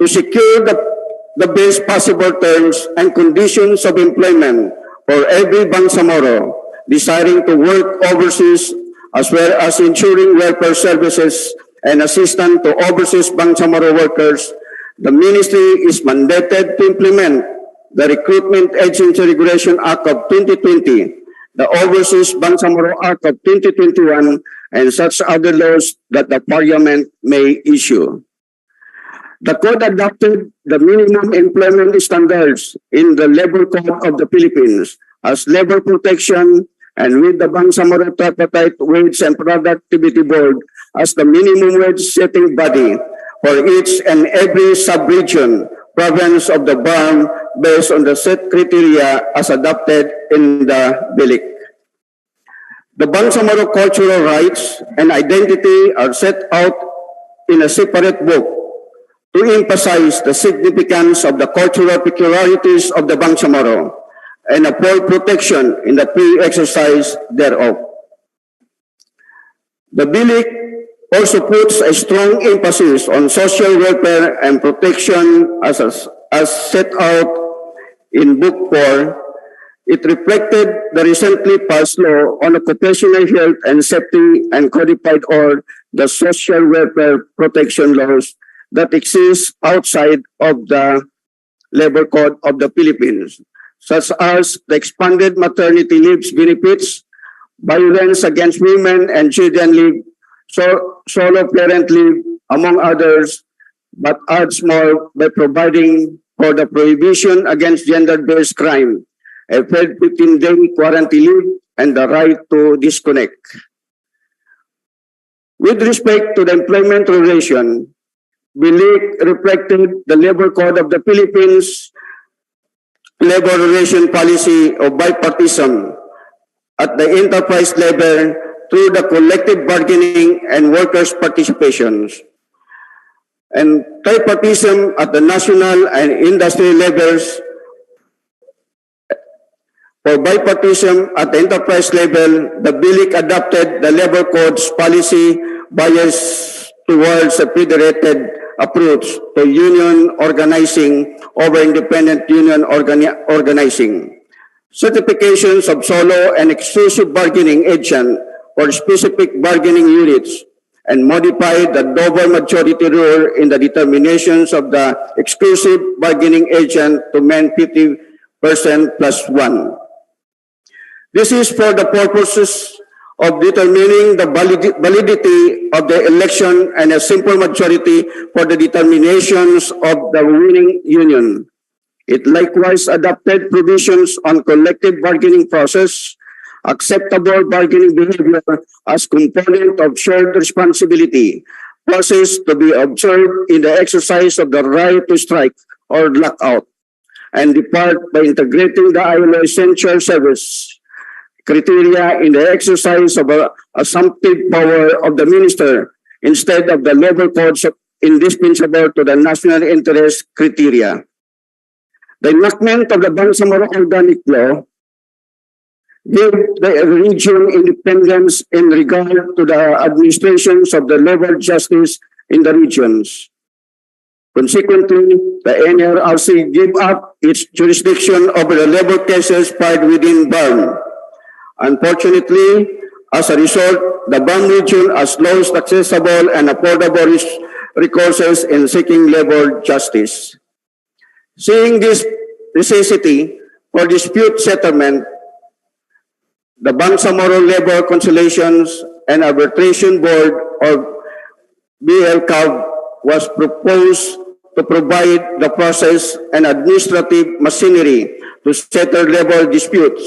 To secure the best possible terms and conditions of employment for every Bangsamoro desiring to work overseas, as well as ensuring welfare services and assistance to overseas Bangsamoro workers, the Ministry is mandated to implement the Recruitment Agency Regulation Act of 2020, the Overseas Bangsamoro Act of 2021, and such other laws that the Parliament may issue. The code adopted the minimum employment standards in the Labor Code of the Philippines as labor protection, and with the Bangsamoro Tripartite Wage and Productivity Board as the minimum wage setting body for each and every sub-region province of the BARM based on the set criteria as adopted in the BILIC. The Bangsamoro cultural rights and identity are set out in a separate book to emphasize the significance of the cultural peculiarities of the Bangsamoro and afford protection in the free exercise thereof. The BILIC also puts a strong emphasis on social welfare and protection as set out in Book 4. It reflected the recently passed law on occupational health and safety and codified all the social welfare protection laws that exist outside of the Labor Code of the Philippines, such as the expanded maternity leave benefits, violence against women and children leave, solo parent leave, among others, but adds more by providing for the prohibition against gender-based crime, a paid 15-day quarantine leave, and the right to disconnect. With respect to the employment relation, BILIC reflected the Labor Code of the Philippines labor relation policy of bipartisan at the enterprise level through the collective bargaining and workers' participations, and tripartism at the national and industry levels. For bipartisan at the enterprise level, the BILIC adopted the Labor Code's policy bias towards a federated approach to union organizing over independent union organizing. Certifications of solo and exclusive bargaining agent for specific bargaining units, and modified the double majority rule in the determinations of the exclusive bargaining agent to mean 50% plus 1. This is for the purposes of determining the validity of the election and a simple majority for the determinations of the winning union. It likewise adopted provisions on collective bargaining process, acceptable bargaining behavior as component of shared responsibility, process to be observed in the exercise of the right to strike or lockout, and depart by integrating the ILO essential service criteria in the exercise of a assumptive power of the minister instead of the Labor Code's indispensable to the national interest criteria. The enactment of the Bangsamoro Organic Law gave the region independence in regard to the administrations of the labor justice in the regions. Consequently, the NRRC gave up its jurisdiction over the labor cases filed within BARM. Unfortunately, as a result, the BARM region has lost accessible and affordable recourses in seeking labor justice. Seeing this necessity for dispute settlement, the Bangsamoro Labor Conciliations and Arbitration Board, or BLCAB, was proposed to provide the process and administrative machinery to settle labor disputes.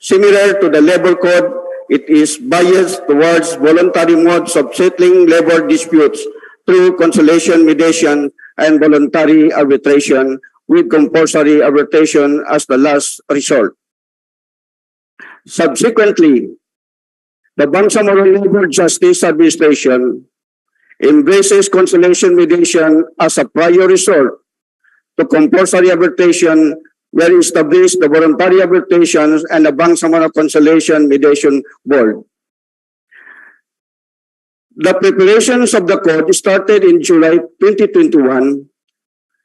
Similar to the Labor Code, it is biased towards voluntary modes of settling labor disputes through conciliation, mediation, and voluntary arbitration, with compulsory arbitration as the last resort. Subsequently, the Bangsamoro Labor Justice Administration embraces conciliation mediation as a prior resort to compulsory arbitration, where established the voluntary arbitrations and the Bangsamoro Conciliation Mediation Board. The preparations of the code started in July 2021.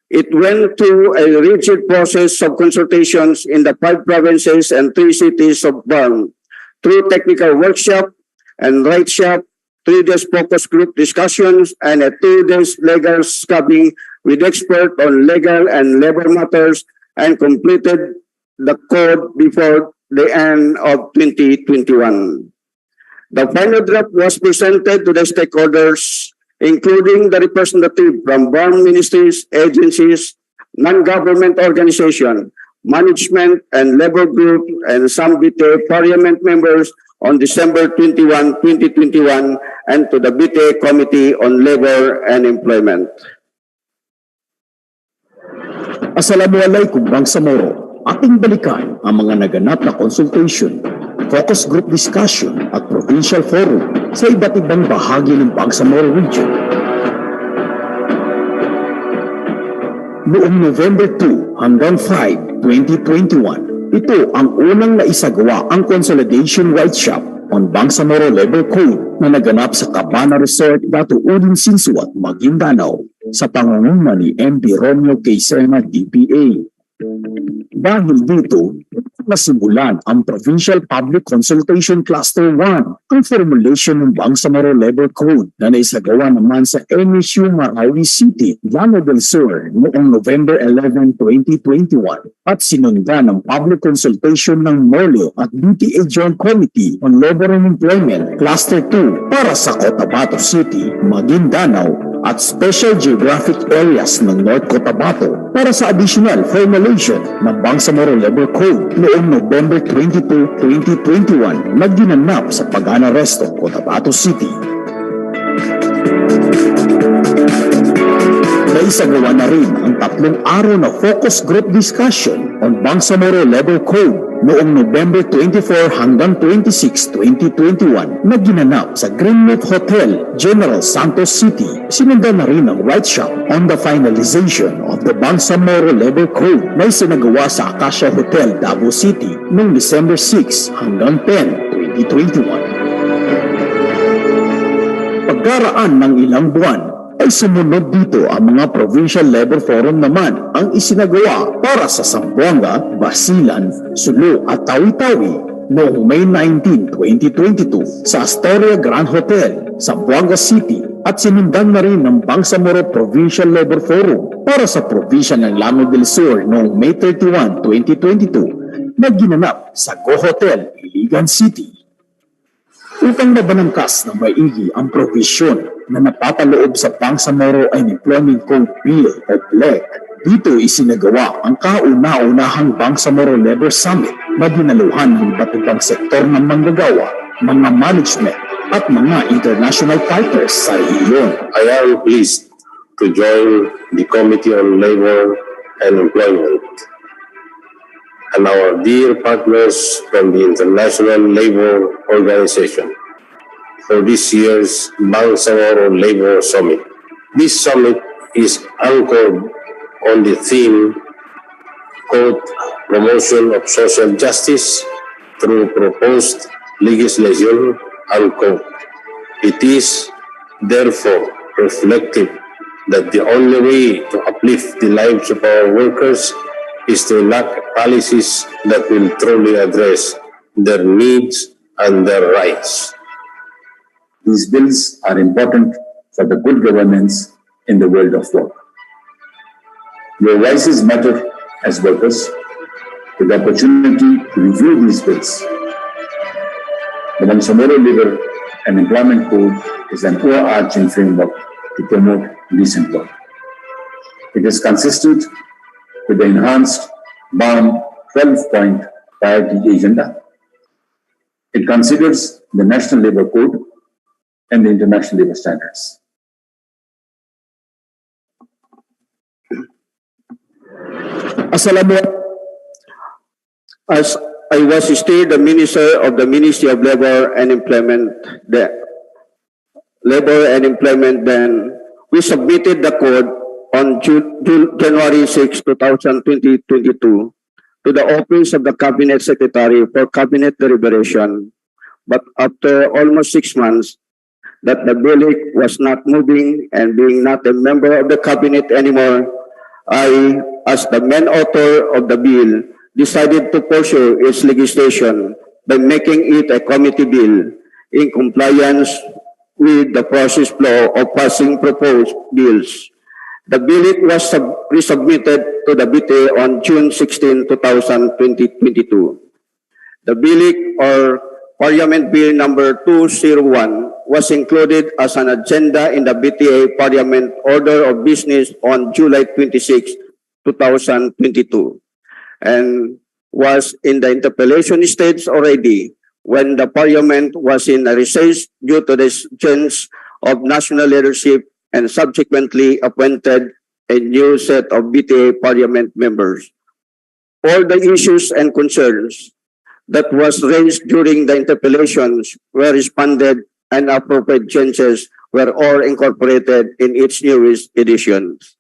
It went through a rigid process of consultations in the 5 provinces and 3 cities of BARM, through technical workshop and right shop, 3 days focus group discussions, and a 2 days legal scabbing with experts on legal and labor matters, and completed the code before the end of 2021. The final draft was presented to the stakeholders including the representative from born ministries, agencies, non-government organization, management and labor group, and some BTA Parliament members on December 21, 2021, and to the BTA Committee on Labor and Employment. Assalamualaikum Bangsamoro. Ating balikan ang mga naganap na consultation, focus group discussion at provincial forum sa iba't ibang bahagi ng Bangsamoro region. Noong November 2 hanggang 5, 2021, ito ang unang naisagawa ang Consolidation Workshop on Bangsamoro Labor Code na naganap sa Cabana Resort, Dato Udin Sinsuat, Maguindanao sa pangunguna ni MB Romeo K. Serna, DPA. Dahil dito, nasimulan ang Provincial Public Consultation Cluster 1, ang formulation ng Bangsamoro Labor Code na naisagawa naman sa MSU Marawi City, Llano del Sur noong November 11, 2021 at sinundan ng public consultation ng MOLO at BTA Joint Committee on Labor and Employment Cluster 2 para sa Cotabato City, Maguindanao at Special Geographic Areas ng North Cotabato para sa additional formulation ng Bangsamoro Labor Code noong November 22, 2021 na ginanap sa Pagana Resto, Cotabato City. Naisagawa na rin ang 3 araw na focus group discussion on Bangsamoro Labor Code noong November 24 hanggang 26, 2021 na ginanap sa Greenleaf Hotel, General Santos City. Sinundan na rin ang workshop on the finalization of the Bangsamoro Labor Code na isinagawa sa Acacia Hotel, Davao City noong December 6 hanggang 10, 2021. Pagkaraan ng ilang buwan, ay sumunod dito ang mga Provincial Labor Forum naman ang isinagawa para sa Zamboanga, Basilan, Sulu at Tawi-Tawi noong May 19, 2022 sa Astoria Grand Hotel, Zamboanga City at sinundan na rin ng Bangsamoro Provincial Labor Forum para sa probinsya ng Llano del Sur noong May 31, 2022 na ginanap sa Go Hotel, Iligan City. Upang mabanangkas ng maigi ang provision na napapaloob sa Bangsamoro and Employment Code Bill o BLEC, dito isinagawa ang kauna-unahang Bangsamoro Labor Summit na dinaluhan ng iba't ibang sektor ng manggagawa, mga management at mga international partners sa rehiyon. I am pleased to join the Committee on Labor and Employment and our dear partners from the International Labor Organization for this year's Bangsamoro Labor Summit. This summit is anchored on the theme, quote, promotion of social justice through proposed legislation, unquote. It is therefore reflective that the only way to uplift the lives of our workers is to enact policies that will truly address their needs and their rights. These bills are important for the good governance in the world of work. Your voices matter as workers. With the opportunity to review these bills, the Bangsamoro Labor and Employment Code is an overarching framework to promote decent work. It is consistent with the enhanced BAM 12-point priority agenda. It considers the National Labour Code and the International Labour Standards. As I was still the Minister of the Ministry of Labor and Employment, then we submitted the code on January 6, 2022 to the Office of the Cabinet Secretary for Cabinet deliberation. But after almost 6 months, that the bill was not moving and being not a member of the Cabinet anymore, I, as the main author of the bill, decided to pursue its legislation by making it a committee bill in compliance with the process flow of passing proposed bills. The bill was resubmitted to the BTA on June 16, 2022. The bill or Parliament Bill number 201 was included as an agenda in the BTA Parliament Order of Business on July 26, 2022, and was in the interpellation stage already when the Parliament was in a recess due to the change of national leadership and subsequently appointed a new set of BTA Parliament members. All the issues and concerns that was raised during the interpellations were responded and appropriate changes were all incorporated in its newest editions.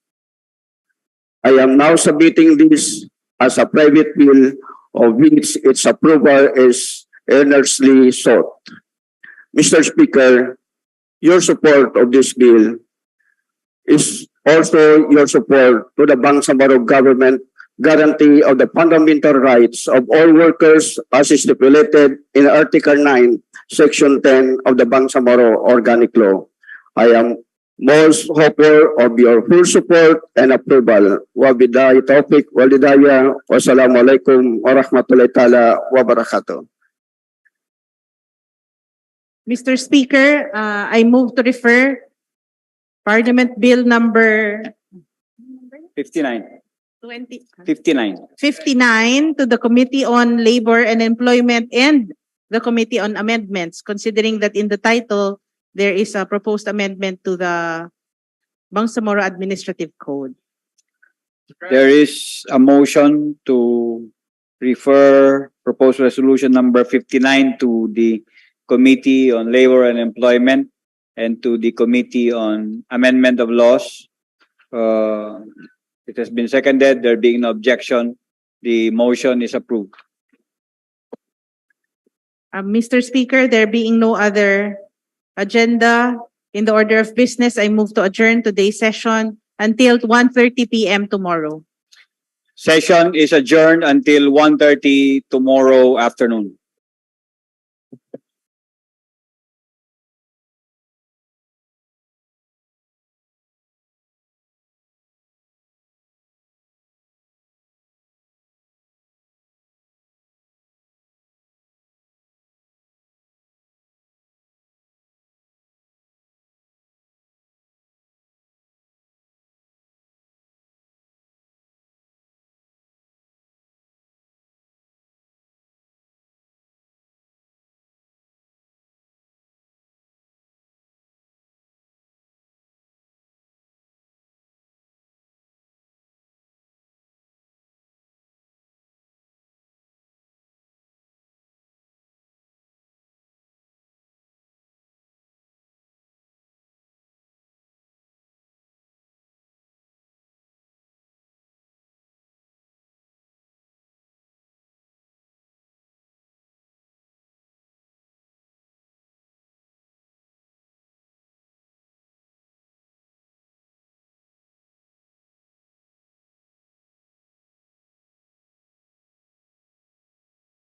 I am now submitting this as a private bill of which its approval is earnestly sought. Mr. Speaker, your support of this bill is also your support to the Bangsamoro government guarantee of the fundamental rights of all workers as stipulated in Article 9, Section 10 of the Bangsamoro Organic Law. I am most hopeful of your full support and approval. Wabillahi taufiq wal hidayah. Wassalamualaikum warahmatullahi taala wabarakatuh. Mr. Speaker, I move to refer Parliament Bill number 59. 59 59. to the Committee on Labor and Employment and the Committee on Amendments, considering that in the title, there is a proposed amendment to the Bangsamoro Administrative Code. There is a motion to refer proposed resolution number 59 to the Committee on Labor and Employment and to the Committee on Amendment of Laws. It has been seconded. There being no objection, the motion is approved. Mr. Speaker, there being no other agenda in the order of business, I move to adjourn today's session until 1:30 p.m. tomorrow. Session is adjourned until 1:30 tomorrow afternoon.